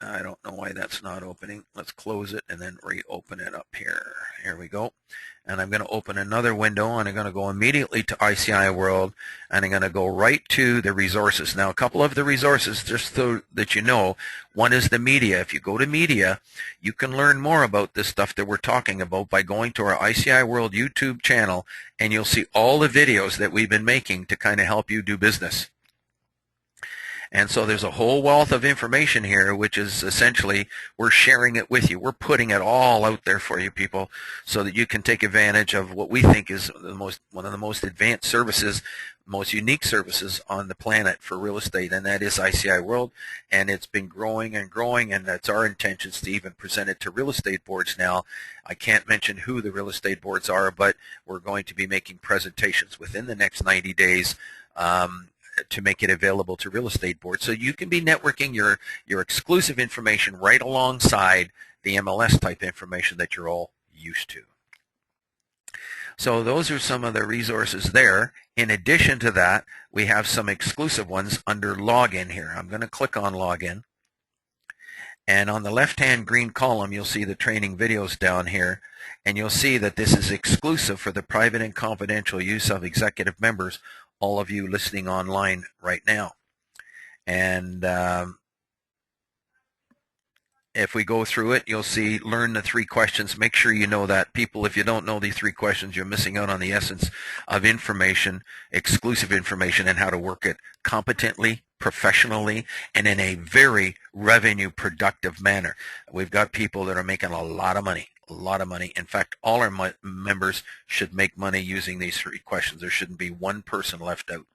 I don't know why that's not opening. Let's close it and then reopen it up here. Here we go. And I'm going to open another window, and I'm going to go immediately to ICIWorld, and I'm going to go right to the resources. Now, a couple of the resources, just so that you know, one is the media. If you go to media, you can learn more about this stuff that we're talking about by going to our ICIWorld YouTube channel, and you'll see all the videos that we've been making to kind of help you do business. And so there's a whole wealth of information here, which is essentially we're sharing it with you. We're putting it all out there for you people so that you can take advantage of what we think is one of the most advanced services, most unique services on the planet for real estate, and that is ICIWorld. And it's been growing and growing, and that's our intentions to even present it to real estate boards now. I can't mention who the real estate boards are, but we're going to be making presentations within the next 90 days to make it available to real estate boards, so you can be networking your exclusive information right alongside the MLS type information that you're all used to. So those are some of the resources there. In addition to that, we have some exclusive ones under login here. I'm going to click on login. And on the left-hand green column, you'll see the training videos down here. And you'll see that this is exclusive for the private and confidential use of executive members, all of you listening online right now. And if we go through it, you'll see learn the 3 questions. Make sure you know that. People, if you don't know the 3 questions, you're missing out on the essence of information, exclusive information, and how to work it competently, professionally, and in a very revenue productive manner. We've got people that are making a lot of money. A lot of money. In fact, all our members should make money using these 3 questions. There shouldn't be one person left out.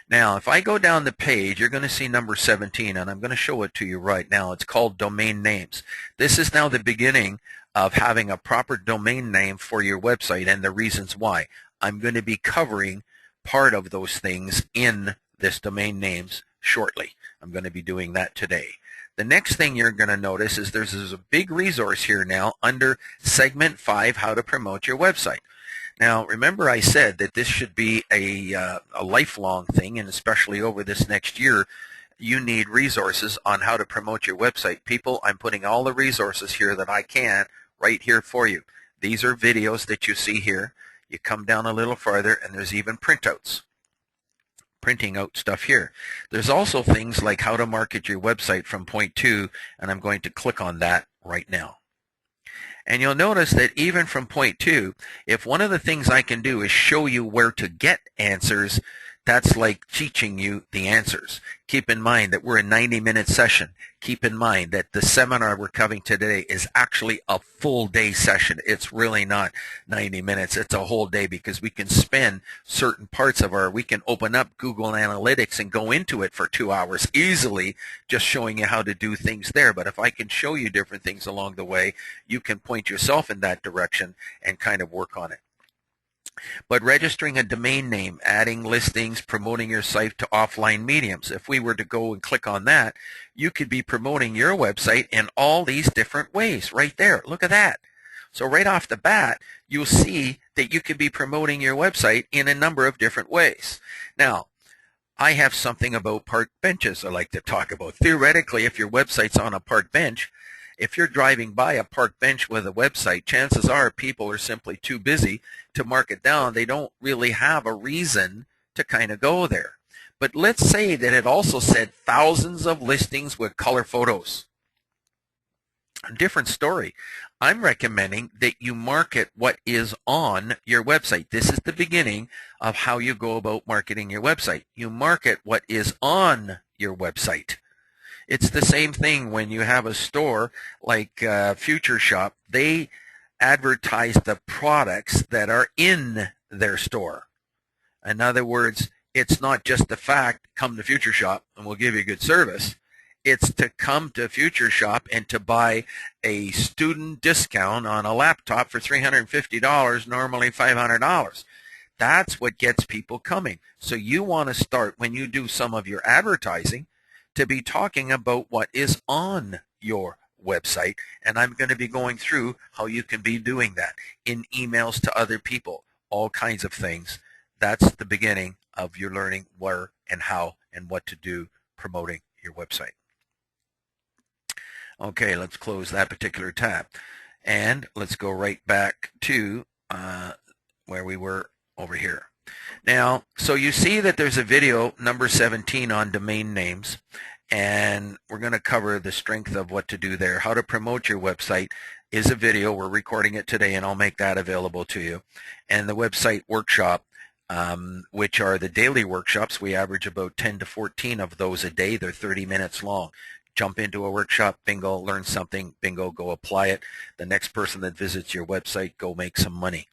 Now, if I go down the page, you're going to see number 17, and I'm going to show it to you right now. It's called domain names. This is now the beginning of having a proper domain name for your website and the reasons why. I'm going to be covering part of those things in this domain names shortly. I'm going to be doing that today. The next thing you're going to notice is there's a big resource here now under segment 5, how to promote your website. Now, remember I said that this should be a lifelong thing, and especially over this next year, you need resources on how to promote your website. People, I'm putting all the resources here that I can right here for you. These are videos that you see here. You come down a little farther, and there's even printouts. Printing out stuff here. There's also things like how to market your website from point 2, and I'm going to click on that right now. And you'll notice that even from point 2, if one of the things I can do is show you where to get answers, that's like teaching you the answers. Keep in mind that we're a 90-minute session. Keep in mind that the seminar we're covering today is actually a full day session. It's really not 90 minutes. It's a whole day because we can spend certain parts of we can open up Google Analytics and go into it for 2 hours easily just showing you how to do things there. But if I can show you different things along the way, you can point yourself in that direction and kind of work on it. But registering a domain name, adding listings, promoting your site to offline mediums. If we were to go and click on that, you could be promoting your website in all these different ways right there. Look at that. So right off the bat, you'll see that you could be promoting your website in a number of different ways. Now, I have something about park benches I like to talk about. Theoretically, if your website's on a park bench, if you're driving by a park bench with a website, chances are people are simply too busy to mark it down. They don't really have a reason to kind of go there. But let's say that it also said thousands of listings with color photos. A different story. I'm recommending that you market what is on your website. This is the beginning of how you go about marketing your website. You market what is on your website. It's the same thing when you have a store like Future Shop. They advertise the products that are in their store. In other words, it's not just the fact, come to Future Shop and we'll give you good service. It's to come to Future Shop and to buy a student discount on a laptop for $350, normally $500. That's what gets people coming. So you want to start, when you do some of your advertising, to be talking about what is on your website, and I'm going to be going through how you can be doing that in emails to other people, all kinds of things. That's the beginning of your learning where and how and what to do promoting your website. Okay, let's close that particular tab, and let's go right back to where we were over here. Now, so you see that there's a video, number 17, on domain names, and we're going to cover the strength of what to do there. How to promote your website is a video. We're recording it today, and I'll make that available to you. And the website workshop, which are the daily workshops. We average about 10 to 14 of those a day. They're 30 minutes long. Jump into a workshop, bingo, learn something, bingo, go apply it. The next person that visits your website, go make some money.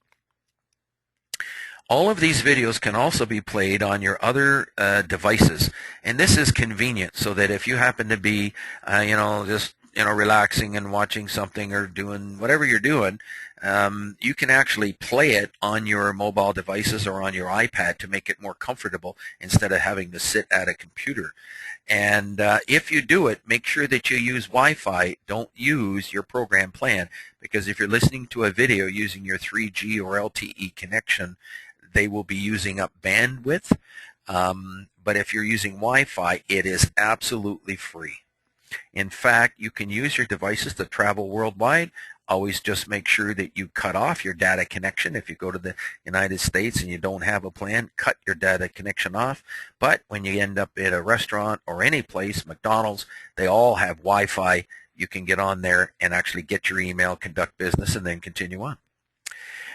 All of these videos can also be played on your other devices, and this is convenient so that if you happen to be, just relaxing and watching something or doing whatever you're doing, you can actually play it on your mobile devices or on your iPad to make it more comfortable instead of having to sit at a computer. And if you do it, make sure that you use Wi-Fi. Don't use your program plan, because if you're listening to a video using your 3G or LTE connection, they will be using up bandwidth. But if you're using Wi-Fi, it is absolutely free. In fact, you can use your devices to travel worldwide. Always just make sure that you cut off your data connection. If you go to the United States and you don't have a plan, cut your data connection off. But when you end up at a restaurant or any place, McDonald's, they all have Wi-Fi. You can get on there and actually get your email, conduct business, and then continue on.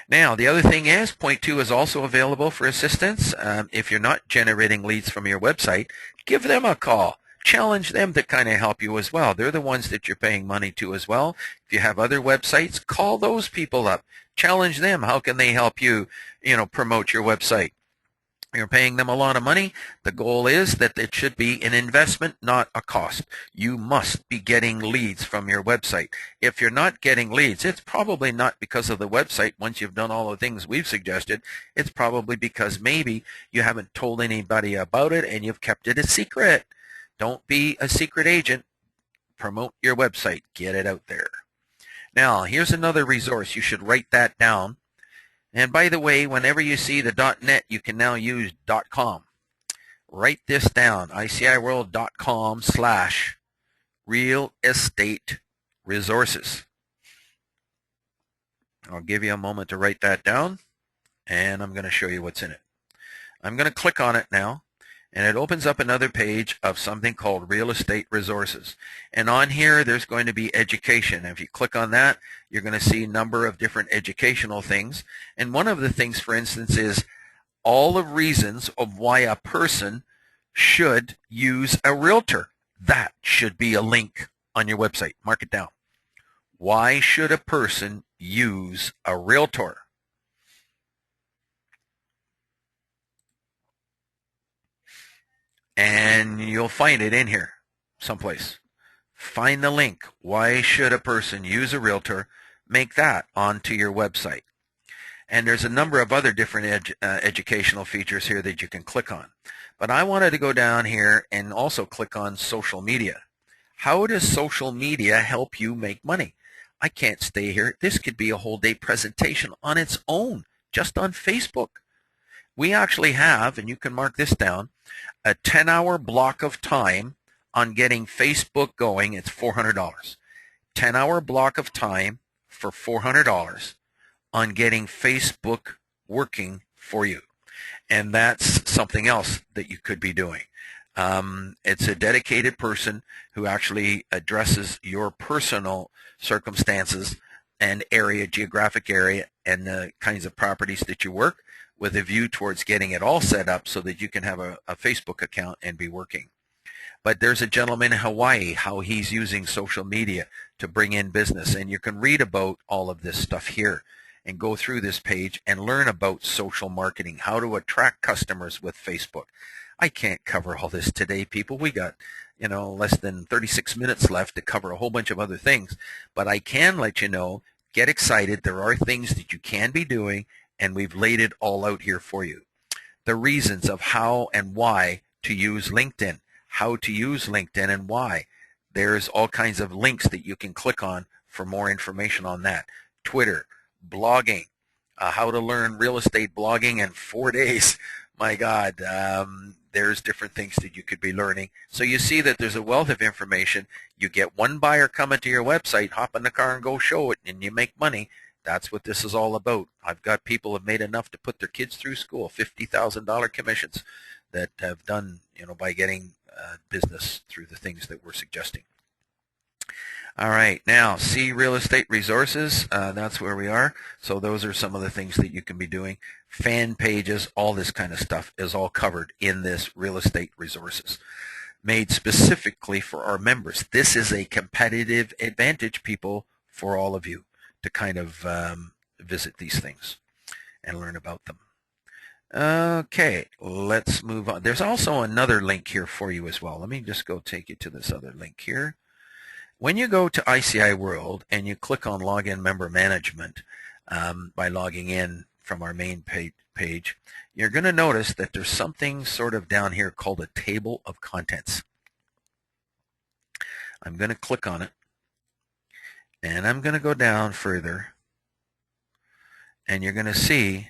Now, the other thing is, point 2 is also available for assistance. If you're not generating leads from your website, give them a call. Challenge them to kind of help you as well. They're the ones that you're paying money to as well. If you have other websites, call those people up. Challenge them. How can they help you, promote your website? You're paying them a lot of money. The goal is that it should be an investment, not a cost. You must be getting leads from your website. If you're not getting leads, it's probably not because of the website. Once you've done all the things we've suggested, it's probably because maybe you haven't told anybody about it and you've kept it a secret. Don't be a secret agent. Promote your website. Get it out there. Now, here's another resource. You should write that down. And by the way, whenever you see the .net, you can now use .com. Write this down, ICIWorld.com/real estate resources. I'll give you a moment to write that down, and I'm going to show you what's in it. I'm going to click on it now, and it opens up another page of something called Real Estate Resources. And on here, there's going to be education. If you click on that, you're going to see a number of different educational things. And one of the things, for instance, is all the reasons of why a person should use a realtor. That should be a link on your website. Mark it down. Why should a person use a realtor? And you'll find it in here someplace. Find the link. Why should a person use a realtor? Make that onto your website. And there's a number of other different educational features here that you can click on. But I wanted to go down here and also click on social media. How does social media help you make money? I can't stay here. This could be a whole day presentation on its own, just on Facebook. We actually have, and you can mark this down, a 10-hour block of time on getting Facebook going. It's $400. 10-hour block of time for $400 on getting Facebook working for you. And that's something else that you could be doing. It's a dedicated person who actually addresses your personal circumstances and area, geographic area, and the kinds of properties that you work, with a view towards getting it all set up so that you can have a Facebook account and be working. But there's a gentleman in Hawaii, how he's using social media to bring in business. And you can read about all of this stuff here and go through this page and learn about social marketing, how to attract customers with Facebook. I can't cover all this today, people. We got, less than 36 minutes left to cover a whole bunch of other things. But I can let you know, get excited. There are things that you can be doing, and we've laid it all out here for you. The reasons of how and why to use LinkedIn, how to use LinkedIn and why. There's all kinds of links that you can click on for more information on that. Twitter, blogging, how to learn real estate blogging in 4 days. My God, there's different things that you could be learning. So you see that there's a wealth of information. You get one buyer coming to your website, hop in the car and go show it, and you make money. That's what this is all about. I've got people who have made enough to put their kids through school, $50,000 commissions that have done, by getting business through the things that we're suggesting. All right, now see Real Estate Resources. That's where we are. So those are some of the things that you can be doing. Fan pages, all this kind of stuff is all covered in this Real Estate Resources, made specifically for our members. This is a competitive advantage, people, for all of you to kind of visit these things and learn about them. Okay, let's move on. There's also another link here for you as well. Let me just go take you to this other link here. When you go to ICIWorld and you click on Login Member Management, by logging in from our main page, you're going to notice that there's something sort of down here called a table of contents. I'm going to click on it, and I'm going to go down further, and you're going to see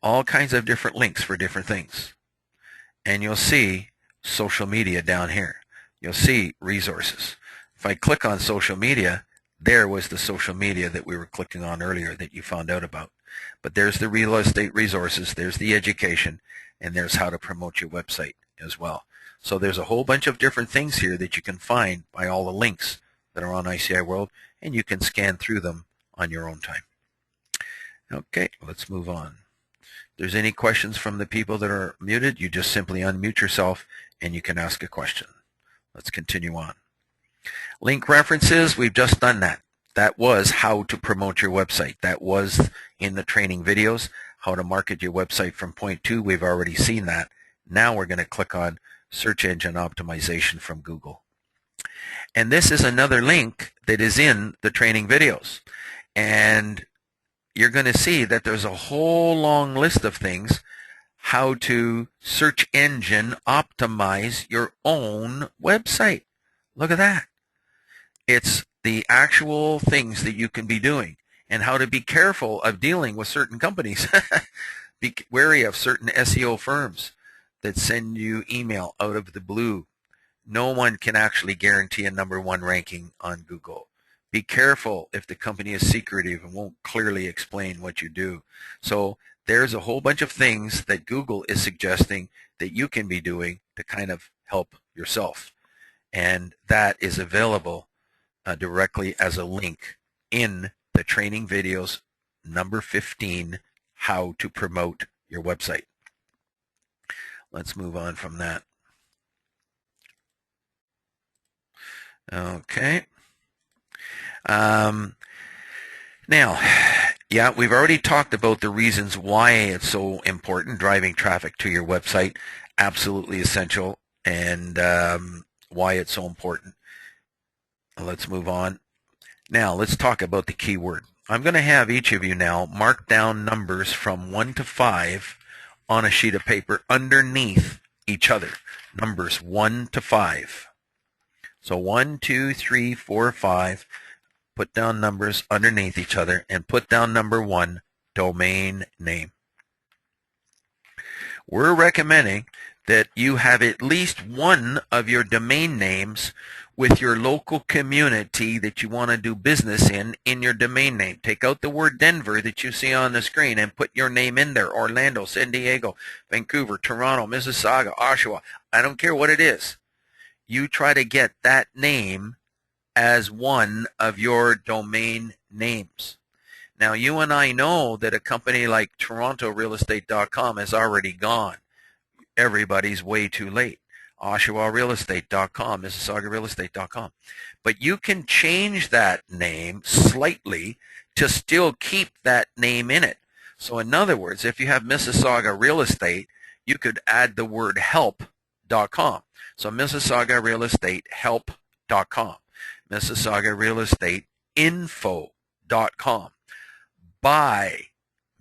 all kinds of different links for different things. And you'll see social media down here. You'll see resources. If I click on social media, there was the social media that we were clicking on earlier that you found out about. But there's the real estate resources, there's the education, and there's how to promote your website as well. So there's a whole bunch of different things here that you can find by all the links that are on ICIWorld, and you can scan through them on your own time. Okay, let's move on. If there's any questions from the people that are muted, you just simply unmute yourself and you can ask a question. Let's continue on. Link references, we've just done that. That was how to promote your website. That was in the training videos, how to market your website from point 2. We've already seen that. Now we're going to click on search engine optimization from Google. And this is another link that is in the training videos. And you're going to see that there's a whole long list of things how to search engine optimize your own website. Look at that. It's the actual things that you can be doing and how to be careful of dealing with certain companies. Be wary of certain SEO firms that send you email out of the blue. No one can actually guarantee a #1 ranking on Google. Be careful if the company is secretive and won't clearly explain what you do. So there's a whole bunch of things that Google is suggesting that you can be doing to kind of help yourself. And that is available directly as a link in the training videos number 15, how to promote your website. Let's move on from that. Okay. Now, yeah, we've already talked about the reasons why it's so important, driving traffic to your website, absolutely essential, and why it's so important. Let's move on. Now, let's talk about the keyword. I'm going to have each of you now mark down numbers from 1 to 5 on a sheet of paper underneath each other. Numbers 1 to 5. So 1, 2, 3, 4, 5. Put down numbers underneath each other and put down number 1, domain name. We're recommending that you have at least one of your domain names with your local community that you want to do business in your domain name. Take out the word Denver that you see on the screen and put your name in there. Orlando, San Diego, Vancouver, Toronto, Mississauga, Oshawa. I don't care what it is. You try to get that name as one of your domain names. Now, you and I know that a company like TorontoRealEstate.com is already gone. Everybody's way too late. OshawaRealEstate.com, MississaugaRealEstate.com. But you can change that name slightly to still keep that name in it. So in other words, if you have Mississauga Real Estate, you could add the word help.com. So Mississauga Real Estate help.com. Mississauga Real Estate info.com. By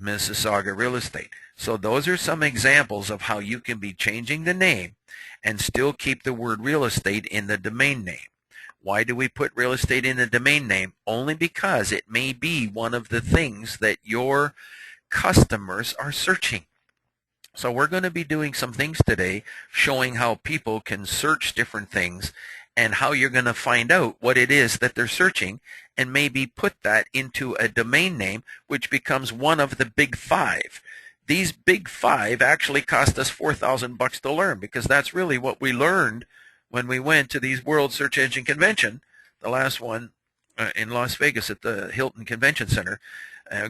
Mississauga Real Estate. So those are some examples of how you can be changing the name and still keep the word real estate in the domain name. Why do we put real estate in the domain name? Only because it may be one of the things that your customers are searching. So we're going to be doing some things today showing how people can search different things and how you're going to find out what it is that they're searching and maybe put that into a domain name which becomes one of the big 5. These big 5 actually cost us $4,000 to learn because that's really what we learned when we went to these World Search Engine Convention, the last one in Las Vegas at the Hilton Convention Center,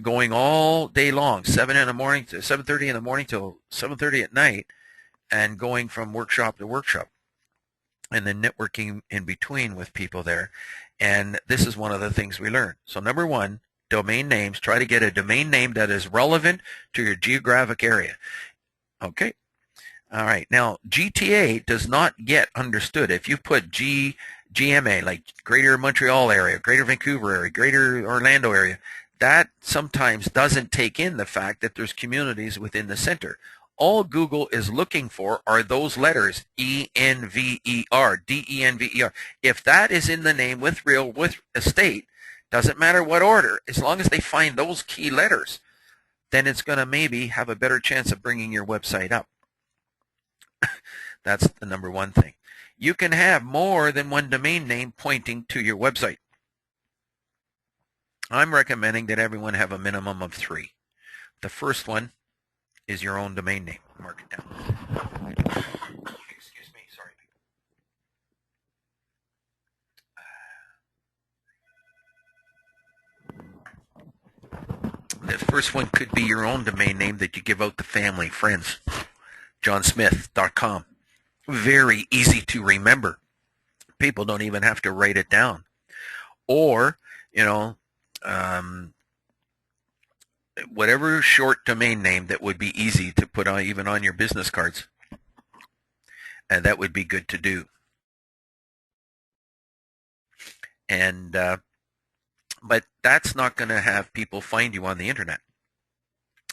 going all day long, 7 in the morning to 7:30 in the morning till 7:30 at night, and going from workshop to workshop, and then networking in between with people there. And this is one of the things we learned. So number 1, domain names. Try to get a domain name that is relevant to your geographic area. Okay. All right. Now, GTA does not get understood. If you put GMA, like Greater Montreal area, Greater Vancouver area, Greater Orlando area, that sometimes doesn't take in the fact that there's communities within the center. All Google is looking for are those letters, E-N-V-E-R, D-E-N-V-E-R. If that is in the name with real, with estate, doesn't matter what order, as long as they find those key letters, then it's going to maybe have a better chance of bringing your website up. That's the number one thing. You can have more than one domain name pointing to your website. I'm recommending that everyone have a minimum of 3. The first one is your own domain name. Mark it down. Excuse me, sorry. The first one could be your own domain name that you give out to family, friends. johnsmith.com. Very easy to remember. People don't even have to write it down. Or, whatever short domain name that would be easy to put on, even on your business cards. And that would be good to do. And but that's not going to have people find you on the internet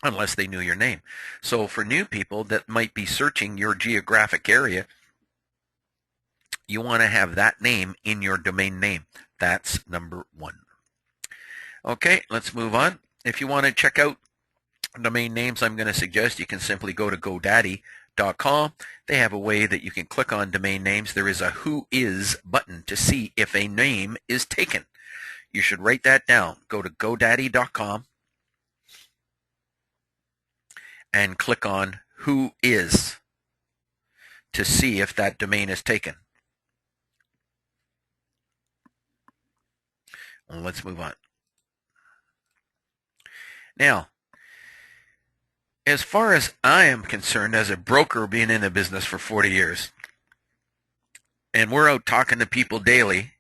unless they knew your name. So for new people that might be searching your geographic area, you want to have that name in your domain name. That's number 1. Okay, let's move on. If you want to check out domain names, I'm going to suggest you can simply go to GoDaddy.com. They have a way that you can click on domain names. There is a Who Is button to see if a name is taken. You should write that down. Go to GoDaddy.com and click on Who Is to see if that domain is taken. Well, let's move on. Now, as far as I am concerned, as a broker being in the business for 40 years, and we're out talking to people daily,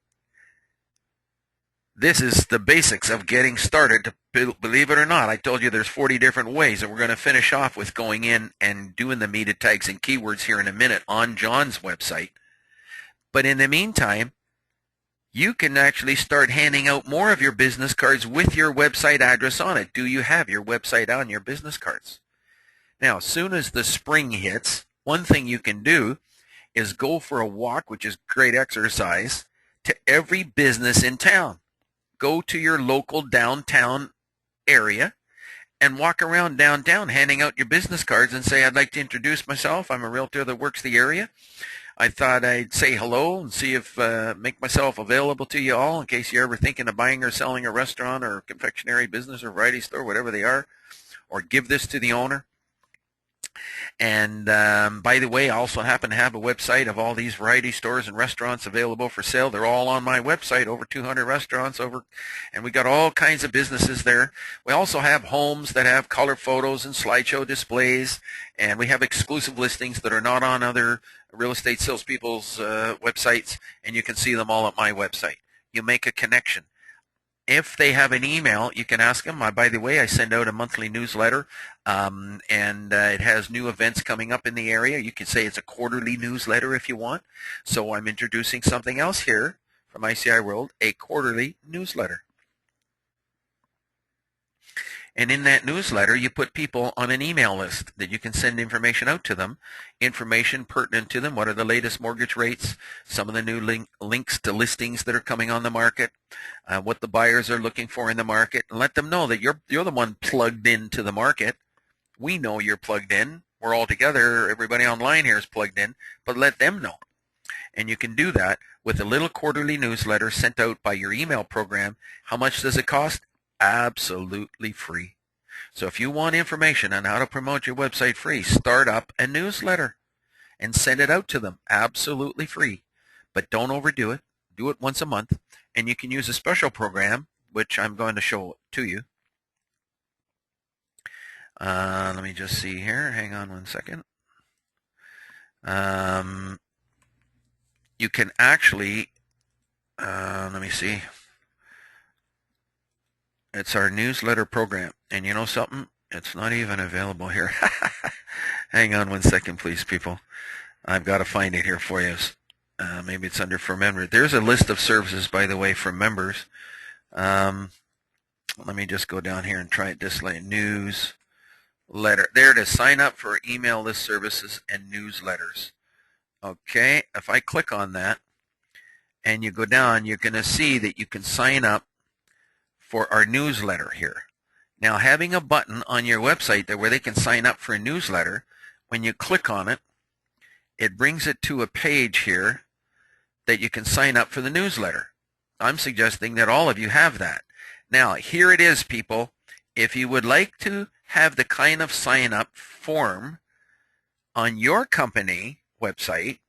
this is the basics of getting started. Believe it or not, I told you there's 40 different ways, and we're going to finish off with going in and doing the meta tags and keywords here in a minute on John's website. But in the meantime, you can actually start handing out more of your business cards with your website address on it. Do you have your website on your business cards? Now, as soon as the spring hits, one thing you can do is go for a walk, which is great exercise, to every business in town. Go to your local downtown area and walk around downtown handing out your business cards and say, I'd like to introduce myself. I'm a realtor that works the area. I thought I'd say hello and see if make myself available to you all in case you're ever thinking of buying or selling a restaurant or a confectionery business or variety store, whatever they are, or give this to the owner. And by the way, I also happen to have a website of all these variety stores and restaurants available for sale. They're all on my website, over 200 restaurants, and we got all kinds of businesses there. We also have homes that have color photos and slideshow displays, and we have exclusive listings that are not on other real estate salespeople's websites, and you can see them all at my website. You make a connection. If they have an email, you can ask them. By the way, I send out a monthly newsletter, and it has new events coming up in the area. You can say it's a quarterly newsletter if you want. So I'm introducing something else here from ICIWorld, a quarterly newsletter. And in that newsletter, you put people on an email list that you can send information out to them, information pertinent to them. What are the latest mortgage rates, some of the new links to listings that are coming on the market, what the buyers are looking for in the market, and let them know that you're the one plugged into the market. We know you're plugged in. We're all together. Everybody online here is plugged in, but let them know. And you can do that with a little quarterly newsletter sent out by your email program. How much does it cost? Absolutely free. So if you want information on how to promote your website free, start up a newsletter and send it out to them absolutely free. But don't overdo it. Do it once a month. And you can use a special program, which I'm going to show to you. Let me just see here. Hang on one second. You can actually, let me see. It's our newsletter program. And you know something? It's not even available here. Hang on one second, please, people. I've got to find it here for you. Maybe it's under for members. There's a list of services, by the way, for members. Let me just go down here and try it this way. Newsletter. There it is. Sign up for email list services and newsletters. Okay, if I click on that and you go down, you're going to see that you can sign up for our newsletter here. Now, having a button on your website there where they can sign up for a newsletter, when you click on it, it brings it to a page here that you can sign up for the newsletter. I'm suggesting that all of you have that. Now, here it is, people. If you would like to have the kind of sign-up form on your company website,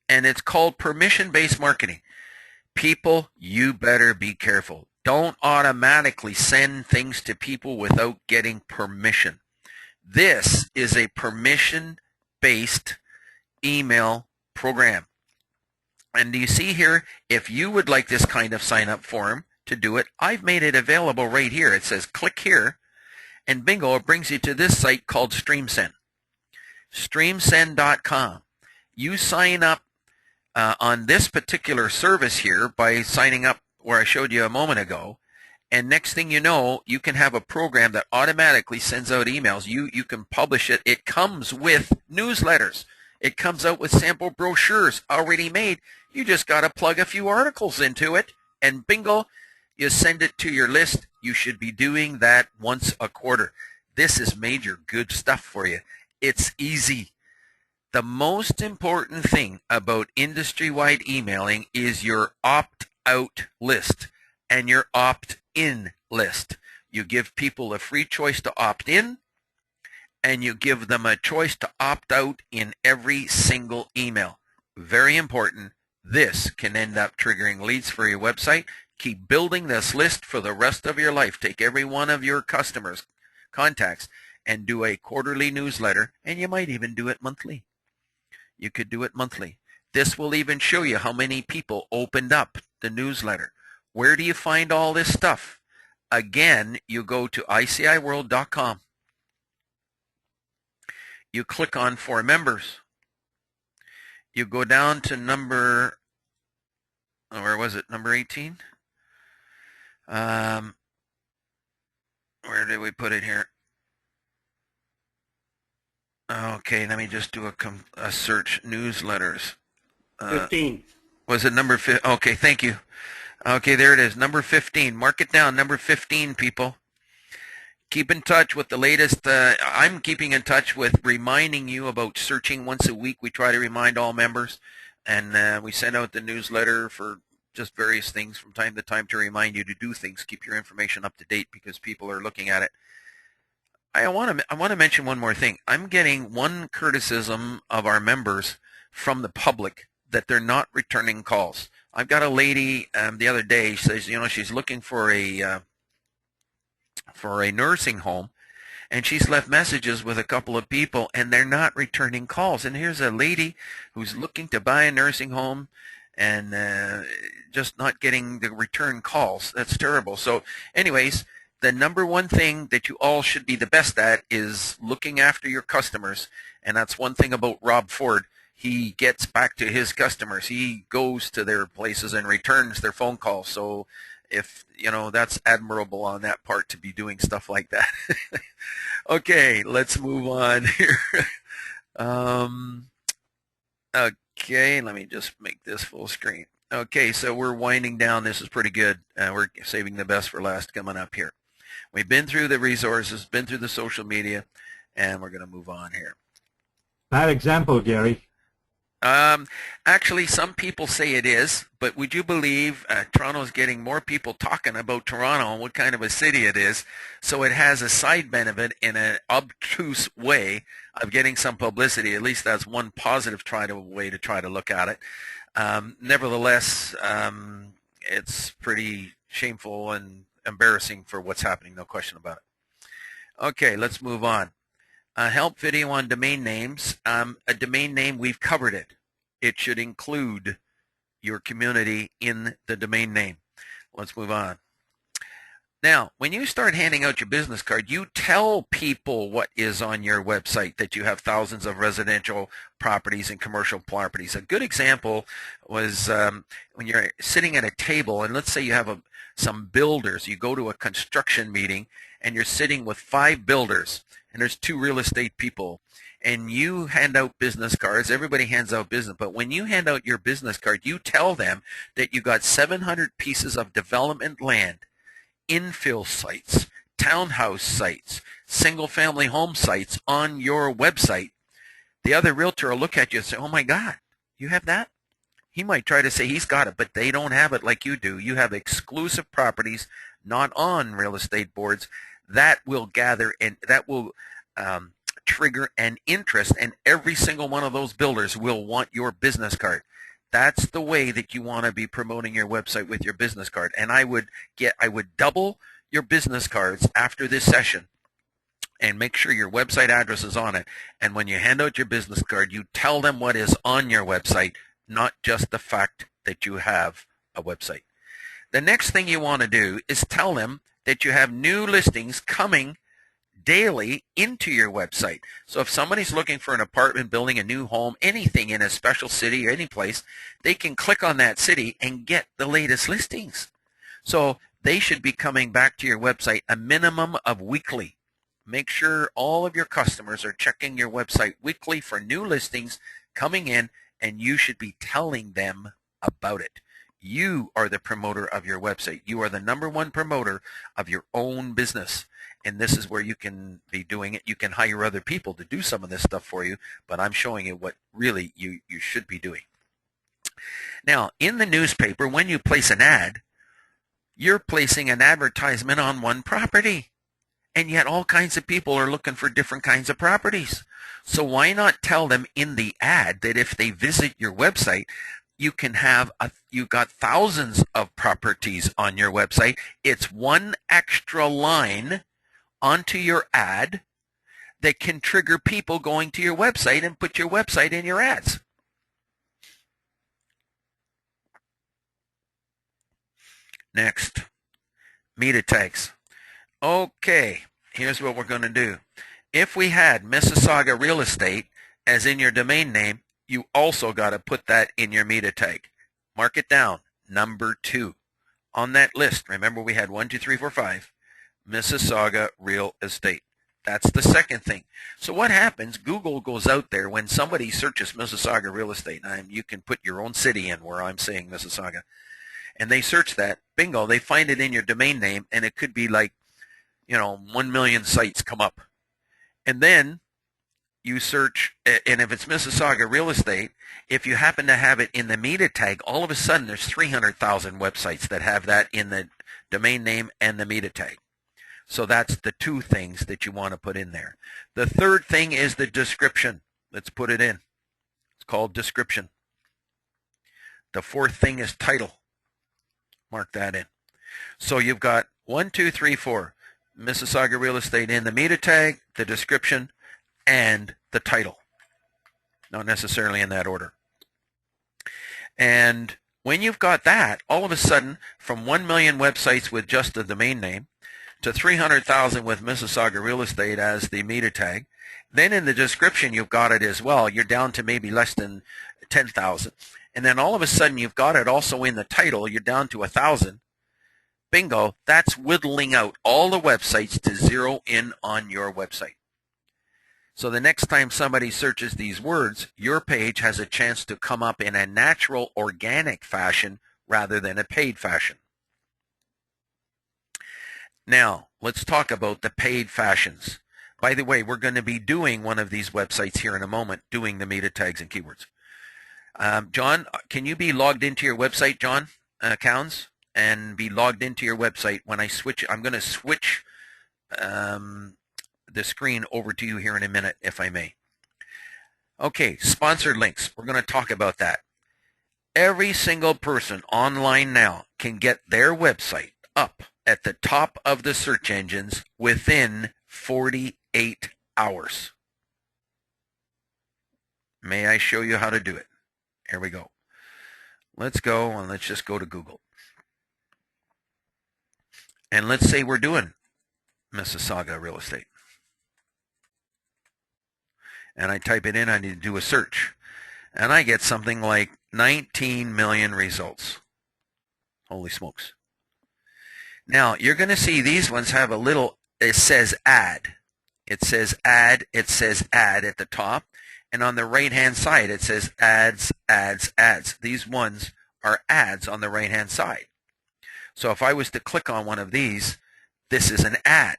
and it's called permission-based marketing. People, you better be careful. Don't automatically send things to people without getting permission. This is a permission-based email program. And do you see here, if you would like this kind of sign-up form to do it, I've made it available right here. It says click here, and bingo, it brings you to this site called StreamSend. StreamSend.com. You sign up on this particular service here by signing up where I showed you a moment ago, and next thing you know, you can have a program that automatically sends out emails. You can publish it. It comes with newsletters. It comes out with sample brochures already made. You just got to plug a few articles into it, and bingo, you send it to your list. You should be doing that once a quarter. This is major good stuff for you. It's easy. The most important thing about industry-wide emailing is your opt-out list and your opt-in list. You give people a free choice to opt in, and you give them a choice to opt out in every single email. Very important. This can end up triggering leads for your website. Keep building this list for the rest of your life. Take every one of your customers' contacts and do a quarterly newsletter, and you might even do it monthly. You could do it monthly. This will even show you how many people opened up the newsletter. Where do you find all this stuff? Again, you go to ICIWorld.com. You click on For Members. You go down to number, where was it, number 18? Where did we put it here? Okay, let me just do a search. Newsletters. 15. Was it number 15? Okay, thank you. Okay, there it is. Number 15. Mark it down. Number 15, people. Keep in touch with the latest. I'm keeping in touch with reminding you about searching once a week. We try to remind all members, and we send out the newsletter for just various things from time to time to remind you to do things. Keep your information up to date because people are looking at it. I want to mention one more thing. I'm getting one criticism of our members from the public that they're not returning calls. I've got a lady the other day says, she's looking for a nursing home, and she's left messages with a couple of people, and they're not returning calls. And here's a lady who's looking to buy a nursing home and just not getting the return calls. That's terrible. So anyways, the number one thing that you all should be the best at is looking after your customers, and that's one thing about Rob Ford. He gets back to his customers. He goes to their places and returns their phone calls. So if, that's admirable on that part to be doing stuff like that. Okay, let's move on here. Okay, let me just make this full screen. Okay, so we're winding down. This is pretty good. We're saving the best for last coming up here. We've been through the resources, been through the social media, and we're going to move on here. Bad example, Gary. Actually, some people say it is, but would you believe Toronto's getting more people talking about Toronto and what kind of a city it is, so it has a side benefit in an obtuse way of getting some publicity. At least that's one positive way to try to look at it. Nevertheless, it's pretty shameful and embarrassing for what's happening, no question about it. Okay, let's move on. Help video on domain names. A domain name, we've covered it. It should include your community in the domain name. Let's move on. Now, when you start handing out your business card, you tell people what is on your website, that you have thousands of residential properties and commercial properties. A good example was when you're sitting at a table, and let's say you have some builders. You go to a construction meeting and you're sitting with 5 builders and there's 2 real estate people and you hand out business cards. Everybody hands out business, but when you hand out your business card, you tell them that you got 700 pieces of development land, infill sites, townhouse sites, single-family home sites on your website. The other realtor will look at you and say, oh my God, you have that? He might try to say he's got it, but they don't have it like you do. You have exclusive properties not on real estate boards that will gather and that will trigger an interest, and every single one of those builders will want your business card. That's the way that you want to be promoting your website with your business card. And I would double your business cards after this session and make sure your website address is on it. And when you hand out your business card, you tell them what is on your website, not just the fact that you have a website. The next thing you want to do is tell them that you have new listings coming daily into your website. So if somebody's looking for an apartment building, a new home, anything in a special city or any place, they can click on that city and get the latest listings. So they should be coming back to your website a minimum of weekly. Make sure all of your customers are checking your website weekly for new listings coming in, and you should be telling them about it. You are the promoter of your website. You are the #1 promoter of your own business. And this is where you can be doing it. You can hire other people to do some of this stuff for you, but I'm showing you what really you should be doing. Now, in the newspaper, when you place an ad, you're placing an advertisement on one property. And yet all kinds of people are looking for different kinds of properties. So why not tell them in the ad that if they visit your website, you can have you got thousands of properties on your website. It's one extra line onto your ad that can trigger people going to your website and put your website in your ads. Next, meta tags. Okay, here's what we're going to do. If we had Mississauga Real Estate as in your domain name, you also got to put that in your meta tag. Mark it down, number 2 on that list. Remember, we had 1, 2, 3, 4, 5. Mississauga Real Estate. That's the second thing. So what happens, Google goes out there when somebody searches Mississauga Real Estate, and you can put your own city in where I'm saying Mississauga, and they search that, bingo, they find it in your domain name, and it could be like, 1 million sites come up. And then you search, and if it's Mississauga Real Estate, if you happen to have it in the meta tag, all of a sudden there's 300,000 websites that have that in the domain name and the meta tag. So that's the 2 things that you want to put in there. The third thing is the description. Let's put it in. It's called description. The fourth thing is title. Mark that in. So you've got 1, 2, 3, 4. Mississauga Real Estate in the meta tag, the description, and the title. Not necessarily in that order. And when you've got that, all of a sudden, from 1 million websites with just the domain name to 300,000 with Mississauga Real Estate as the meta tag, then in the description you've got it as well. You're down to maybe less than 10,000. And then all of a sudden you've got it also in the title. You're down to 1,000. Bingo, that's whittling out all the websites to zero in on your website. So the next time somebody searches these words, your page has a chance to come up in a natural, organic fashion rather than a paid fashion. Now, let's talk about the paid fashions. By the way, we're going to be doing one of these websites here in a moment, doing the meta tags and keywords. John, can you be logged into your website, John Counts? And be logged into your website when I switch. I'm going to switch the screen over to you here in a minute, if I may. Okay, sponsored links. We're going to talk about that. Every single person online now can get their website up at the top of the search engines within 48 hours. May I show you how to do it? Here we go. Let's go and let's just go to Google. And let's say we're doing Mississauga Real Estate. And I type it in, I need to do a search. And I get something like 19 million results. Holy smokes. Now, you're going to see these ones have a little, it says add. It says add, it says add at the top. And on the right-hand side, it says ads, ads, ads. These ones are ads on the right-hand side. So if I was to click on one of these, this is an ad.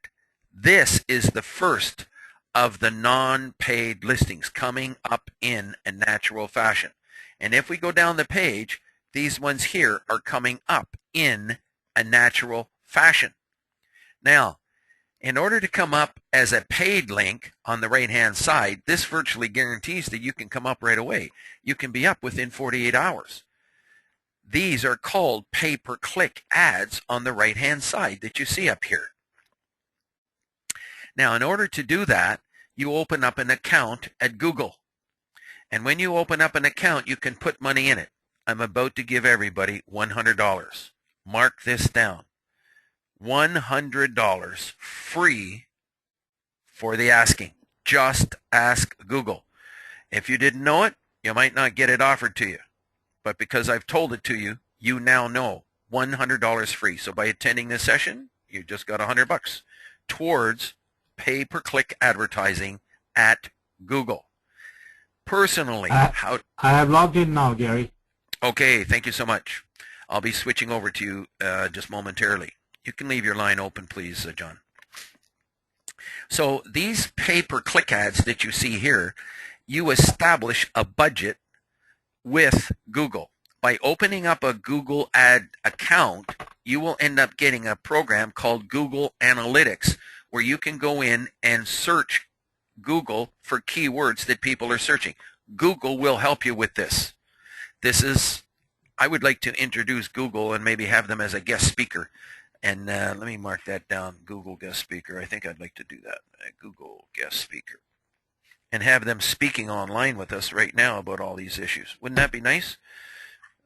This is the first of the non-paid listings coming up in a natural fashion. And if we go down the page, these ones here are coming up in a natural fashion. Now, in order to come up as a paid link on the right-hand side, this virtually guarantees that you can come up right away. You can be up within 48 hours. These are called pay-per-click ads on the right-hand side that you see up here. Now, in order to do that, you open up an account at Google. And when you open up an account, you can put money in it. I'm about to give everybody $100. Mark this down. $100 free for the asking. Just ask Google. If you didn't know it, you might not get it offered to you. But because I've told it to you, you now know $100 free. So by attending this session, you just got $100 towards pay-per-click advertising at Google. Personally, I have logged in now, Gary. Okay, thank you so much. I'll be switching over to you just momentarily. You can leave your line open, please, John. So these pay-per-click ads that you see here, you establish a budget with Google. By opening up a Google ad account, you will end up getting a program called Google Analytics, where you can go in and search Google for keywords that people are searching. Google will help you with this. I would like to introduce Google and maybe have them as a guest speaker. And let me mark that down, Google guest speaker. I think I'd like to do that, Google guest speaker. And have them speaking online with us right now about all these issues. Wouldn't that be nice?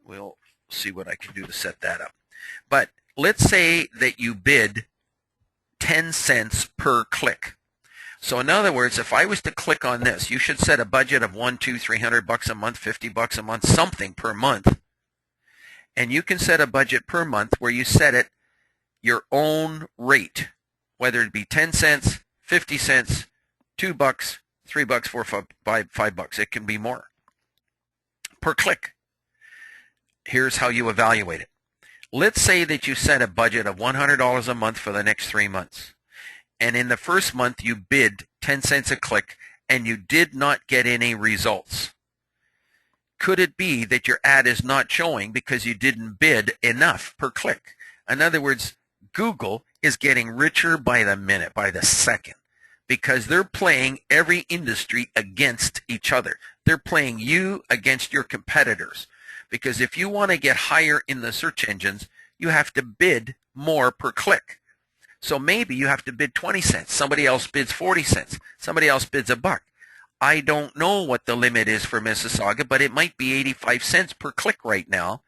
We'll see what I can do to set that up. But let's say that you bid 10 cents per click. So in other words, if I was to click on this, you should set a budget of $100, $200, $300 a month, $50 a month, something per month. And you can set a budget per month where you set it your own rate, whether it be 10 cents, 50 cents, $2, $3, $4, $5. It can be more per click. Here's how you evaluate it. Let's say that you set a budget of $100 a month for the next 3 months. And in the first month you bid 10 cents a click and you did not get any results. Could it be that your ad is not showing because you didn't bid enough per click? In other words, Google is getting richer by the minute, by the second, because they're playing every industry against each other. They're playing you against your competitors. Because if you want to get higher in the search engines, you have to bid more per click. So maybe you have to bid 20 cents. Somebody else bids 40 cents. Somebody else bids $1. I don't know what the limit is for Mississauga, but it might be 85 cents per click right now.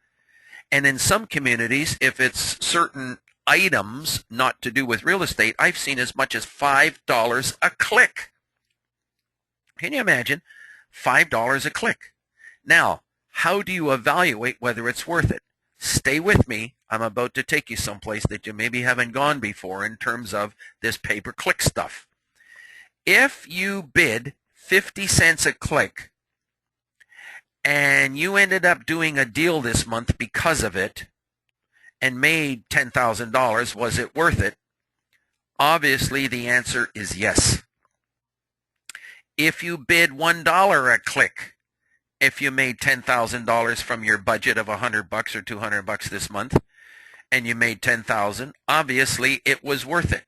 And in some communities, if it's certain items not to do with real estate, I've seen as much as $5 a click. Can you imagine? $5 a click. Now, how do you evaluate whether it's worth it? Stay with me. I'm about to take you someplace that you maybe haven't gone before in terms of this pay-per-click stuff. If you bid 50 cents a click and you ended up doing a deal this month because of it and made $10,000, was it worth it? Obviously, the answer is yes. If you bid $1 a click, if you made $10,000 from your budget of $100 or $200 this month, and you made $10,000, obviously it was worth it.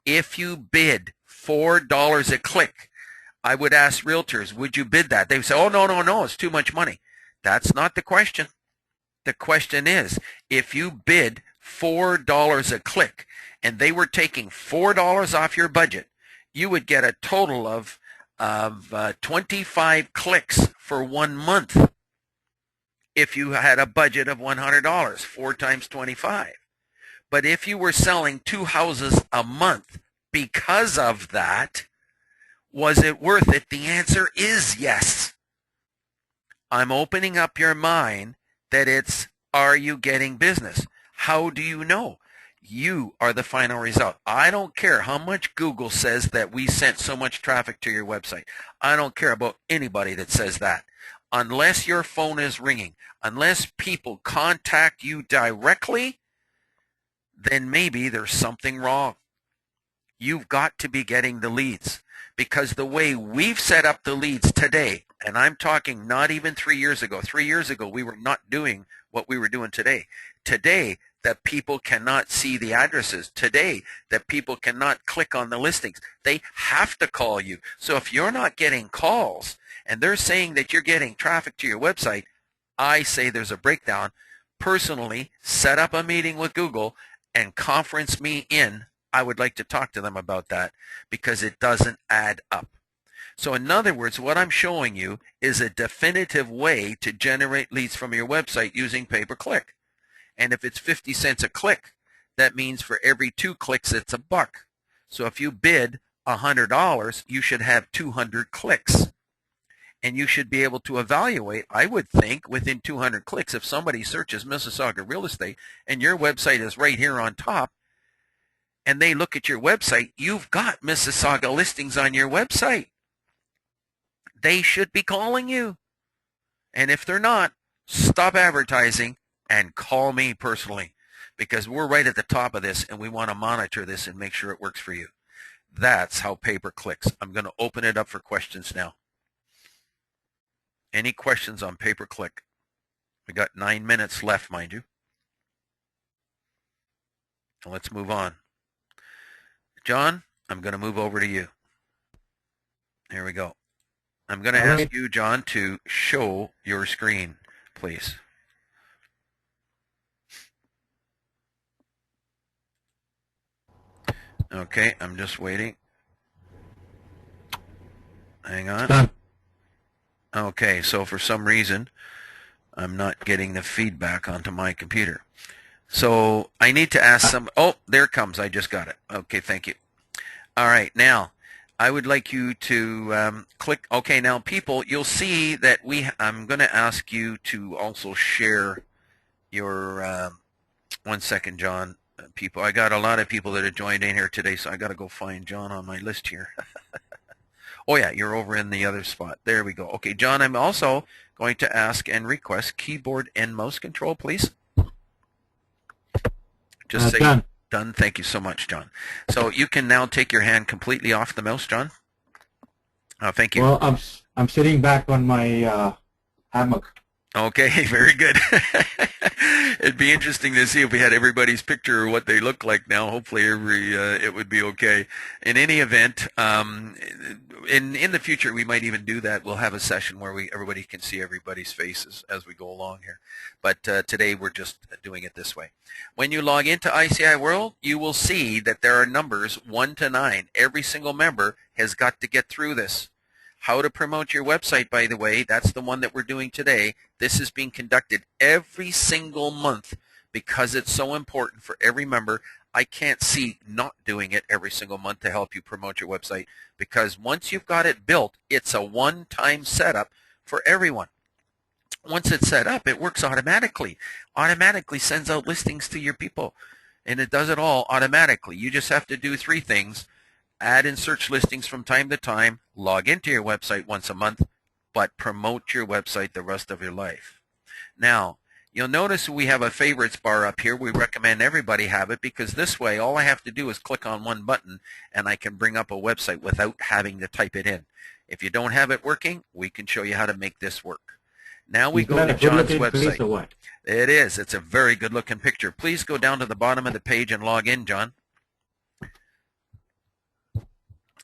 If you bid $4 a click, I would ask realtors, would you bid that? They would say, oh, no, it's too much money. That's not the question. The question is, if you bid $4 a click and they were taking $4 off your budget, you would get a total of 25 clicks for 1 month. If you had a budget of $100, 4 times 25. But if you were selling 2 houses a month because of that, was it worth it? The answer is yes. I'm opening up your mind that it's, are you getting business? How do you know? You are the final result. I don't care how much Google says that we sent so much traffic to your website. I don't care about anybody that says that. Unless your phone is ringing, unless people contact you directly, then maybe there's something wrong. You've got to be getting the leads, because the way we've set up the leads today, and I'm talking not even 3 years ago. 3 years ago, we were not doing what we were doing today. Today, that people cannot see the addresses. Today, that people cannot click on the listings. They have to call you. So if you're not getting calls and they're saying that you're getting traffic to your website, I say there's a breakdown. Personally, set up a meeting with Google and conference me in. I would like to talk to them about that, because it doesn't add up. So in other words, what I'm showing you is a definitive way to generate leads from your website using pay-per-click. And if it's 50 cents a click, that means for every 2 clicks, it's $1. So if you bid $100, you should have 200 clicks. And you should be able to evaluate, I would think, within 200 clicks, if somebody searches Mississauga real estate and your website is right here on top, and they look at your website, you've got Mississauga listings on your website. They should be calling you. And if they're not, stop advertising and call me personally, because we're right at the top of this and we want to monitor this and make sure it works for you. That's how pay-per-clicks. I'm going to open it up for questions now. Any questions on pay-per-click? We got 9 minutes left, mind you. So let's move on. John, I'm going to move over to you. Here we go. I'm going to ask you, John, to show your screen, please. Okay, I'm just waiting. Hang on. Done. Okay, so for some reason, I'm not getting the feedback onto my computer. So I need to ask some. Oh, there it comes. I just got it. Okay, thank you. All right, now I would like you to click. Okay, now people, you'll see that I'm going to ask you to also share your. 1 second, John. People, I got a lot of people that have joined in here today, so I got to go find John on my list here. Oh yeah, you're over in the other spot. There we go. Okay, John, I'm also going to ask and request keyboard and mouse control, please. Just say done. Done. Thank you so much, John. So you can now take your hand completely off the mouse, John. Thank you. Well, I'm sitting back on my hammock. Okay, very good. It'd be interesting to see if we had everybody's picture or what they look like now. Hopefully it would be okay. In any event, in the future we might even do that. We'll have a session where everybody can see everybody's faces as we go along here. But today we're just doing it this way. When you log into ICIWorld, you will see that there are numbers 1 to 9. Every single member has got to get through this. How to promote your website, by the way, that's the one that we're doing today. This is being conducted every single month because it's so important for every member. I can't see not doing it every single month to help you promote your website, because once you've got it built, it's a one-time setup for everyone. Once it's set up, it works automatically. Automatically sends out listings to your people, and it does it all automatically. You just have to do 3 things. Add and search listings from time to time, log into your website once a month, but promote your website the rest of your life. Now, you'll notice we have a favorites bar up here. We recommend everybody have it, because this way all I have to do is click on one button and I can bring up a website without having to type it in. If you don't have it working, we can show you how to make this work. Now we go to John's website. It is. It's a very good looking picture. Please go down to the bottom of the page and log in, John.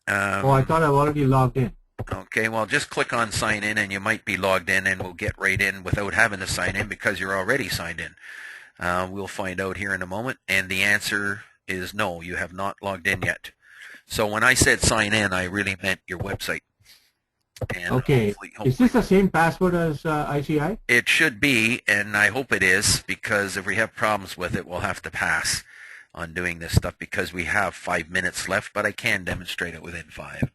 I thought I've already logged in. Okay, well, just click on sign in and you might be logged in, and we'll get right in without having to sign in because you're already signed in. We'll find out here in a moment, and the answer is no, you have not logged in yet. So when I said sign in, I really meant your website. And okay, hopefully, is this the same password as ICI? It should be, and I hope it is, because if we have problems with it, we'll have to pass on doing this stuff, because we have 5 minutes left, but I can demonstrate it within 5.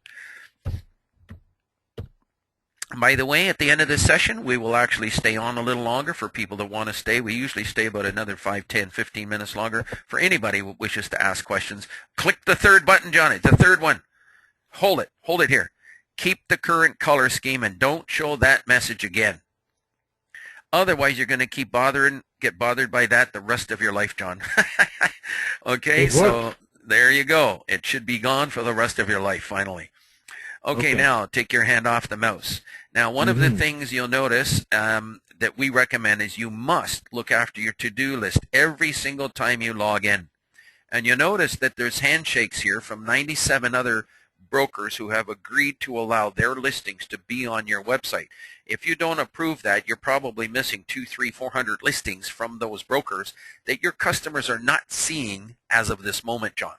By the way, at the end of this session, we will actually stay on a little longer for people that want to stay. We usually stay about another 5, 10, 15 minutes longer for anybody who wishes to ask questions. Click the third button, Johnny, the third one. Hold it here. Keep the current color scheme and don't show that message again. Otherwise, you're going to get bothered by that the rest of your life, John. Okay, so there you go. It should be gone for the rest of your life, finally. Okay, now take your hand off the mouse. Now, one of the things you'll notice that we recommend is you must look after your to-do list every single time you log in. And you'll notice that there's handshakes here from 97 other brokers who have agreed to allow their listings to be on your website. If you don't approve that, you're probably missing 200, 300, 400 listings from those brokers that your customers are not seeing as of this moment, John.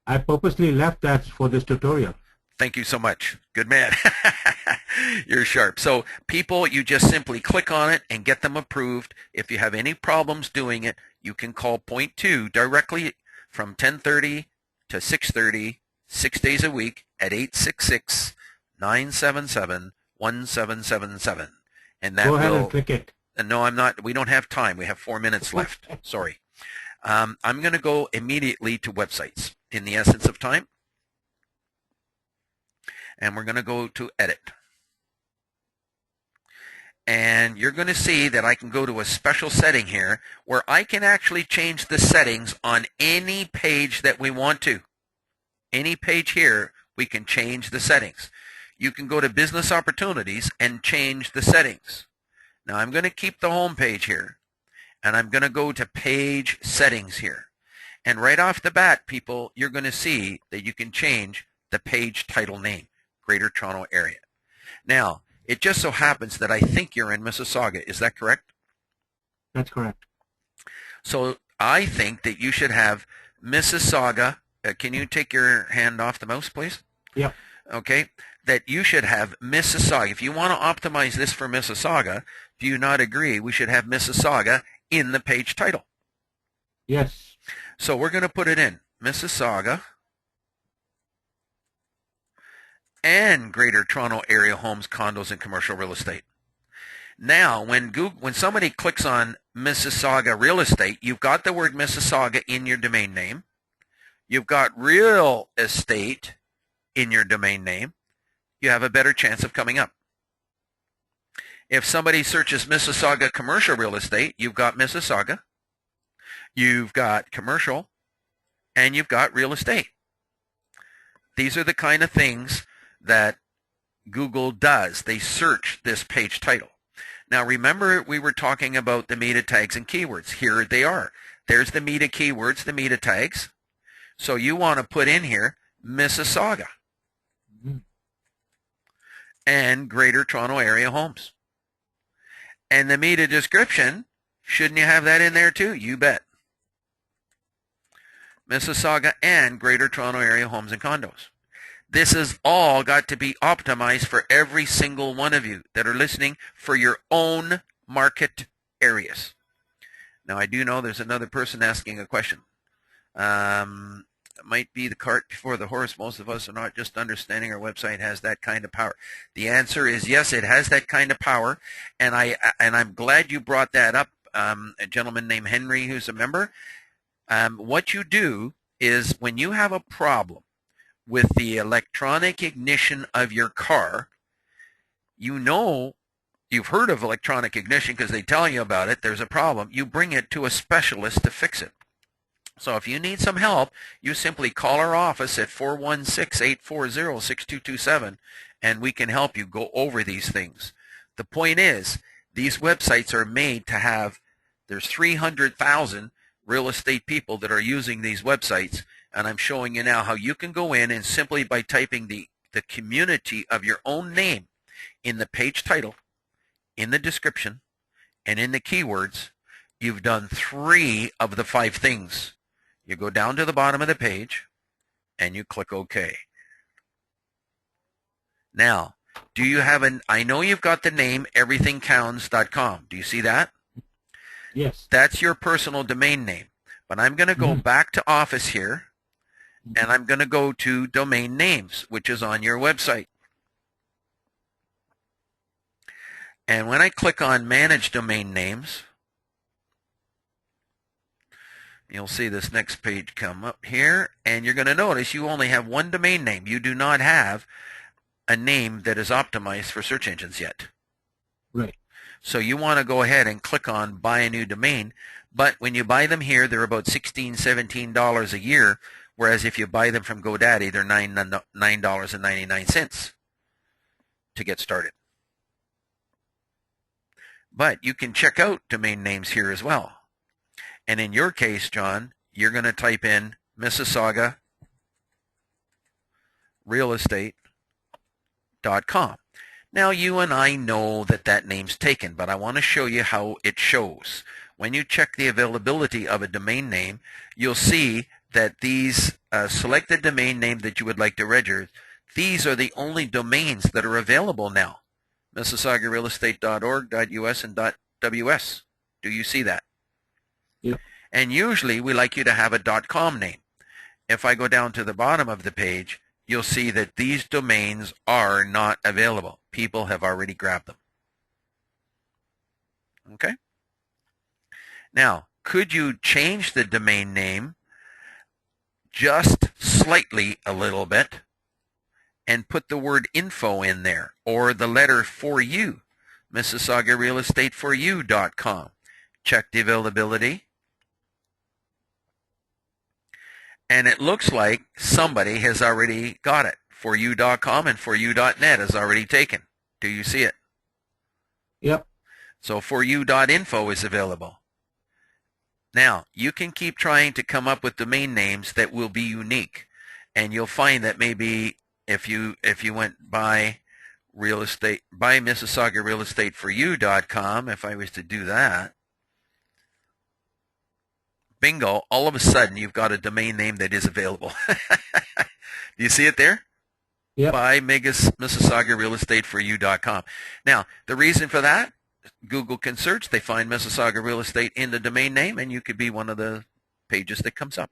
I purposely left that for this tutorial. Thank you so much. Good man. You're sharp. So people, you just simply click on it and get them approved. If you have any problems doing it, you can call Point 2 directly from 10:30 to 6:30, 6 days a week at 866-977-1777. And that Go ahead and click it. No, I'm not. We don't have time. We have 4 minutes left. Sorry. I'm going to go immediately to websites in the essence of time. And we're going to go to edit. And you're going to see that I can go to a special setting here where I can actually change the settings on any page that we want to. Any page here, we can change the settings. You can go to business opportunities and change the settings. Now I'm going to keep the home page here. And I'm going to go to page settings here. And right off the bat, people, you're going to see that you can change the page title name, Greater Toronto Area. Now, it just so happens that I think you're in Mississauga. Is that correct? That's correct. So I think that you should have Mississauga. Can you take your hand off the mouse, please? Yep. Okay. That you should have Mississauga. If you want to optimize this for Mississauga, do you not agree we should have Mississauga in the page title? Yes. So we're going to put it in Mississauga and Greater Toronto Area homes, condos, and commercial real estate. Now, when somebody clicks on Mississauga real estate, you've got the word Mississauga in your domain name. You've got real estate in your domain name. You have a better chance of coming up. If somebody searches Mississauga commercial real estate, you've got Mississauga, you've got commercial, and you've got real estate. These are the kind of things that Google does. They search this page title. Now remember, we were talking about the meta tags and keywords. Here they are. There's the meta keywords, the meta tags. So you want to put in here Mississauga and Greater Toronto Area homes. And the meta description, shouldn't you have that in there too? You bet. Mississauga and Greater Toronto Area homes and condos. This has all got to be optimized for every single one of you that are listening for your own market areas. Now, I do know there's another person asking a question. It might be the cart before the horse. Most of us are not just understanding our website has that kind of power. The answer is yes, it has that kind of power, and I'm glad you brought that up. A gentleman named Henry, who's a member. What you do is when you have a problem with the electronic ignition of your car, you know, you've heard of electronic ignition because they tell you about it. There's a problem. You bring it to a specialist to fix it. So if you need some help, you simply call our office at 416-840-6227, and we can help you go over these things. The point is, these websites are made to have, there's 300,000 real estate people that are using these websites, and I'm showing you now how you can go in and simply by typing the community of your own name in the page title, in the description, and in the keywords, you've done 3 of the 5 things. You go down to the bottom of the page, and you click OK. Now, do you have I know you've got the name everythingcounts.com. Do you see that? Yes. That's your personal domain name. But I'm going to go back to Office here, and I'm going to go to Domain Names, which is on your website. And when I click on Manage Domain Names, you'll see this next page come up here, and you're going to notice you only have one domain name. You do not have a name that is optimized for search engines yet. Right. So you want to go ahead and click on Buy a New Domain, but when you buy them here, they're about $16, $17 a year, whereas if you buy them from GoDaddy, they're $9.99 to get started. But you can check out domain names here as well. And in your case, John, you're going to type in Mississauga realestate.com. Now, you and I know that that name's taken, but I want to show you how it shows. When you check the availability of a domain name, you'll see that these selected domain name that you would like to register, these are the only domains that are available now. MississaugaRealEstate.org.us and .ws. Do you see that? Yep. And usually we like you to have a .com name. If I go down to the bottom of the page, you'll see that these domains are not available. People have already grabbed them. Okay? Now, could you change the domain name just slightly a little bit and put the word info in there, or the letter for you, MississaugaRealEstateForYou.com. Check the availability. And it looks like somebody has already got it. ForYou.com and ForYou.net is already taken. Do you see it? Yep. So ForYou.info is available. Now, you can keep trying to come up with domain names that will be unique. And you'll find that maybe if you went by MississaugaRealEstateForYou.com, if I was to do that, bingo, all of a sudden you've got a domain name that is available. Do you see it there? Yep. By MississaugaRealEstateForYou.com. Now, the reason for that, Google can search, they find Mississauga Real Estate in the domain name, and you could be one of the pages that comes up.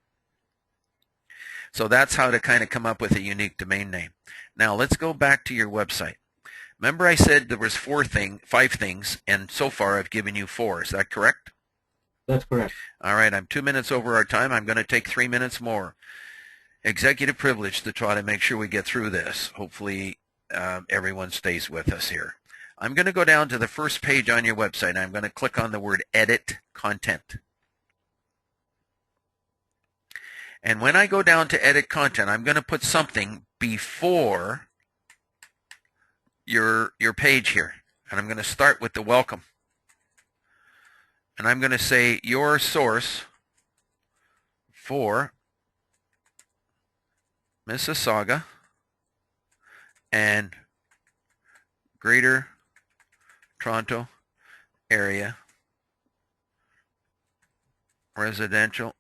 So that's how to kind of come up with a unique domain name. Now let's go back to your website. Remember I said there was 5 things, and so far I've given you 4. Is that correct? That's correct. All right, I'm 2 minutes over our time. I'm going to take 3 minutes more. Executive privilege to try to make sure we get through this. Hopefully everyone stays with us here. I'm going to go down to the first page on your website, and I'm going to click on the word Edit Content. And when I go down to Edit Content, I'm going to put something before your page here. And I'm going to start with the welcome. And I'm going to say your source for Mississauga and Greater Toronto Area residential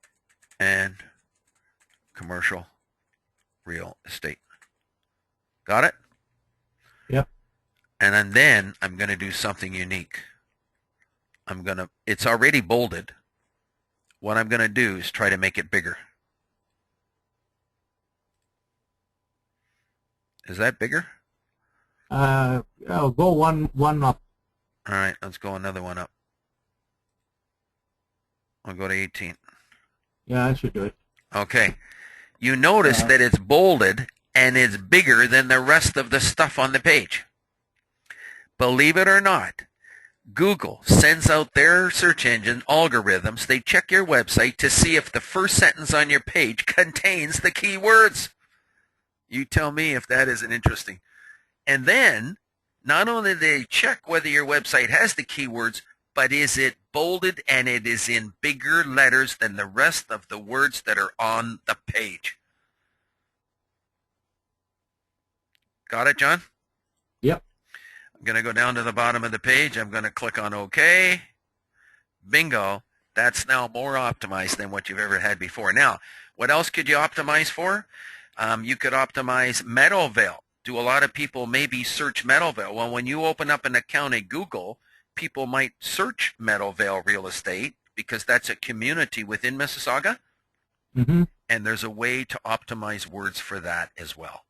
and commercial real estate. Got it? Yep. And then I'm going to do something unique. It's already bolded. What I'm going to do is try to make it bigger. Is that bigger? I'll go one up. All right, let's go another one up. I'll go to 18. Yeah, I should do it. Okay. You notice that it's bolded and it's bigger than the rest of the stuff on the page. Believe it or not, Google sends out their search engine algorithms. They check your website to see if the first sentence on your page contains the keywords. You tell me if that isn't interesting. And then, not only do they check whether your website has the keywords, but is it bolded and it is in bigger letters than the rest of the words that are on the page. Got it, John? Yep. I'm going to go down to the bottom of the page. I'm going to click on OK. Bingo. That's now more optimized than what you've ever had before. Now, what else could you optimize for? You could optimize Meadowvale. Do a lot of people maybe search Meadowvale? Well, when you open up an account at Google, people might search Meadowvale Real Estate because that's a community within Mississauga. Mm-hmm. And there's a way to optimize words for that as well.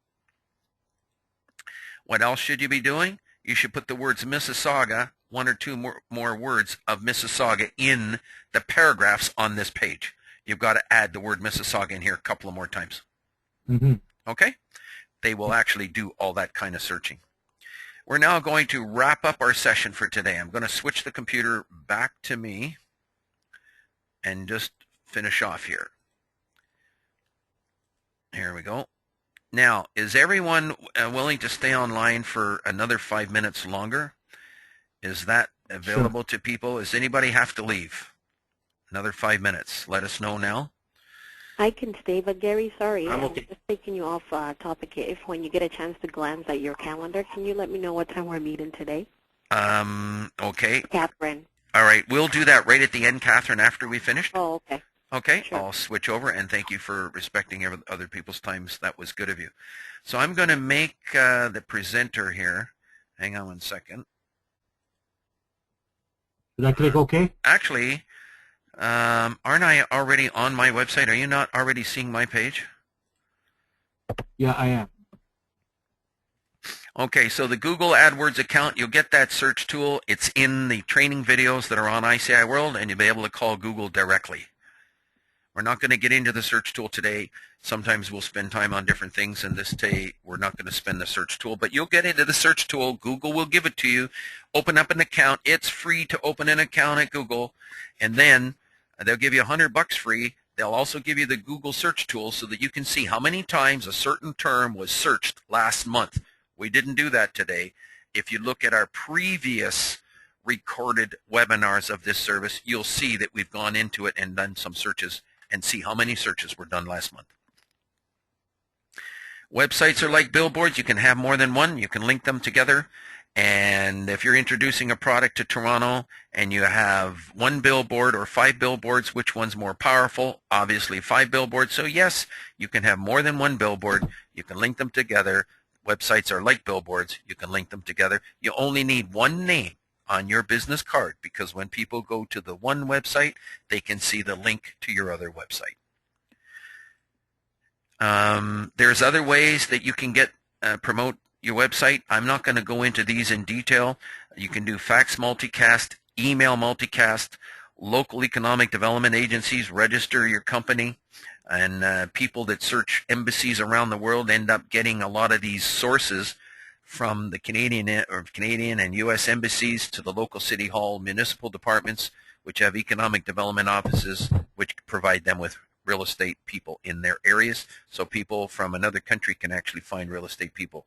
What else should you be doing? you should put the words Mississauga, one or two more words of Mississauga in the paragraphs on this page. You've got to add the word Mississauga in here a couple of more times. Mm-hmm. Okay? They will actually do all that kind of searching. We're now going to wrap up our session for today. I'm going to switch the computer back to me and just finish off here. Here we go. Now, is everyone willing to stay online for another 5 minutes longer? Is that available to people? Does anybody have to leave? Another 5 minutes. Let us know now. I can stay, but Gary, sorry, I'm I'm okay. just taking you off topic. If when you get a chance to glance at your calendar, can you let me know what time we're meeting today? Okay. Catherine. All right. We'll do that right at the end, Catherine, after we finished. Oh, okay. Okay, Sure. I'll switch over, and thank you for respecting other people's times. That was good of you. So I'm going to make the presenter here. Hang on one second. Did I click OK? Actually, aren't I already on my website? Are you not already seeing my page? Yeah, I am. Okay, so the Google AdWords account, you'll get that search tool. It's in the training videos that are on ICIWorld, and you'll be able to call Google directly. We're not going to get into the search tool today. Sometimes we'll spend time on different things, and this day we're not going to spend the search tool, but you'll get into the search tool. Google will give it to you. Open up an account. It's free to open an account at Google, and then they'll give you $100 free. They'll also give you the Google search tool so that you can see how many times a certain term was searched last month. We didn't do that today. If you look at our previous recorded webinars of this service, you'll see that we've gone into it and done some searches and see how many searches were done last month. Websites are like billboards. You can have more than one. You can link them together. And if you're introducing a product to Toronto and you have one billboard or 5 billboards, which one's more powerful? Obviously 5 billboards. So yes, you can have more than one billboard. You can link them together. Websites are like billboards. You can link them together. You only need one name on your business card, because when people go to the one website, they can see the link to your other website. There's other ways that you can get promote your website. I'm not going to go into these in detail. You can do fax multicast, email multicast, local economic development agencies register your company, and people that search embassies around the world end up getting a lot of these sources from the Canadian and U.S. embassies to the local city hall, municipal departments, which have economic development offices, which provide them with real estate people in their areas. So people from another country can actually find real estate people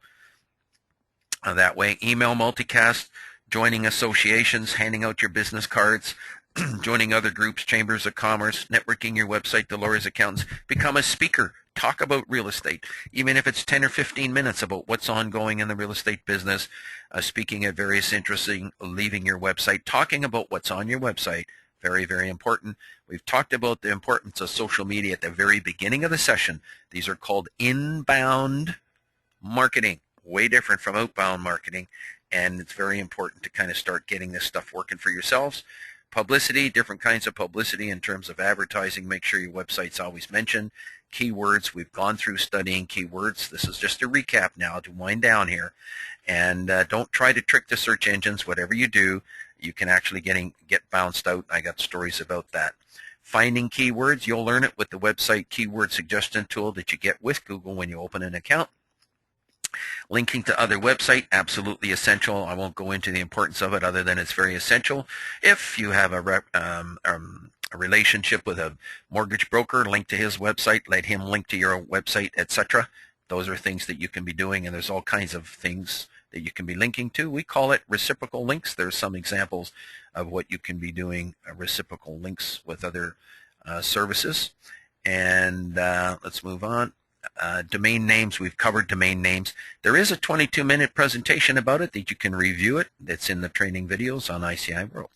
that way. Email multicast, joining associations, handing out your business cards, joining other groups, chambers of commerce, networking your website to lawyers, accountants, become a speaker. Talk about real estate, even if it's 10 or 15 minutes about what's ongoing in the real estate business, speaking at various interesting, leaving your website, talking about what's on your website. Very, very important. We've talked about the importance of social media at the very beginning of the session. These are called inbound marketing, way different from outbound marketing, and it's very important to kind of start getting this stuff working for yourselves. Publicity, different kinds of publicity in terms of advertising. Make sure your website's always mentioned. Keywords, we've gone through studying keywords. This is just a recap now to wind down here. And don't try to trick the search engines. Whatever you do, you can actually get bounced out. I got stories about that. Finding keywords, you'll learn it with the website keyword suggestion tool that you get with Google when you open an account. Linking to other website, absolutely essential. I won't go into the importance of it other than it's very essential. If you have a relationship with a mortgage broker, link to his website, let him link to your website, etc. Those are things that you can be doing, and there's all kinds of things that you can be linking to. We call it reciprocal links. There's some examples of what you can be doing, reciprocal links with other services. And let's move on. Domain names, we've covered domain names. There is a 22-minute presentation about it that you can review it. That's in the training videos on ICIWorld.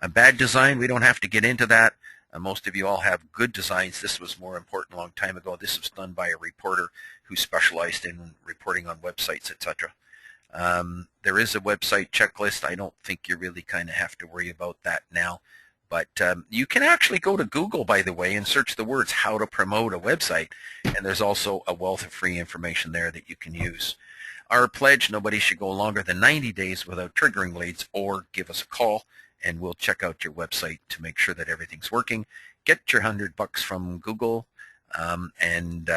Bad design, we don't have to get into that. Most of you all have good designs. This was more important a long time ago. This was done by a reporter who specialized in reporting on websites, etc. There is a website checklist. I don't think you really kind of have to worry about that now. But you can actually go to Google, by the way, and search the words how to promote a website. And there's also a wealth of free information there that you can use. Our pledge, nobody should go longer than 90 days without triggering blades, or give us a call and we'll check out your website to make sure that everything's working. Get your $100 from Google and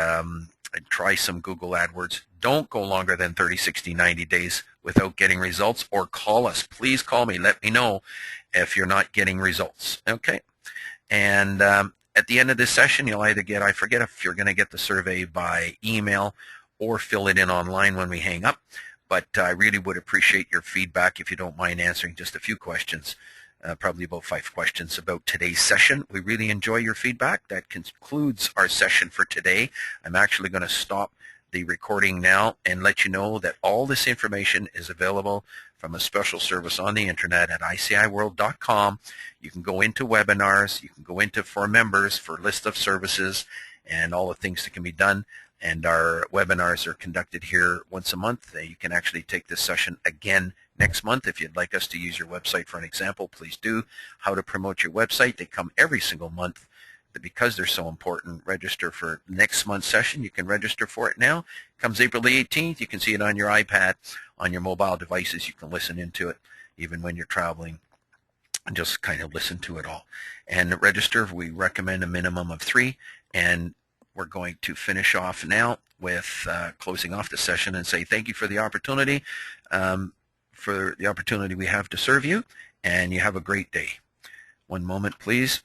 try some Google AdWords. Don't go longer than 30, 60, 90 days without getting results, or call us. Please call me. Let me know if you're not getting results. Okay? And at the end of this session, you'll either get, I forget if you're going to get the survey by email or fill it in online when we hang up, but I really would appreciate your feedback if you don't mind answering just a few questions, probably about 5 questions about today's session. We really enjoy your feedback. That concludes our session for today. I'm actually going to stop the recording now and let you know that all this information is available from a special service on the internet at ICIWorld.com. You can go into webinars, you can go into for members for list of services and all the things that can be done. And our webinars are conducted here once a month. You can actually take this session again next month. If you'd like us to use your website for an example, please do. How to promote your website. They come every single month. Because they're so important, register for next month's session. You can register for it now. It comes April the 18th. You can see it on your iPad, on your mobile devices. You can listen into it even when you're traveling and just kind of listen to it all. And register, we recommend a minimum of 3. And we're going to finish off now with closing off the session and say thank you for the opportunity, we have to serve you, and you have a great day. One moment, please.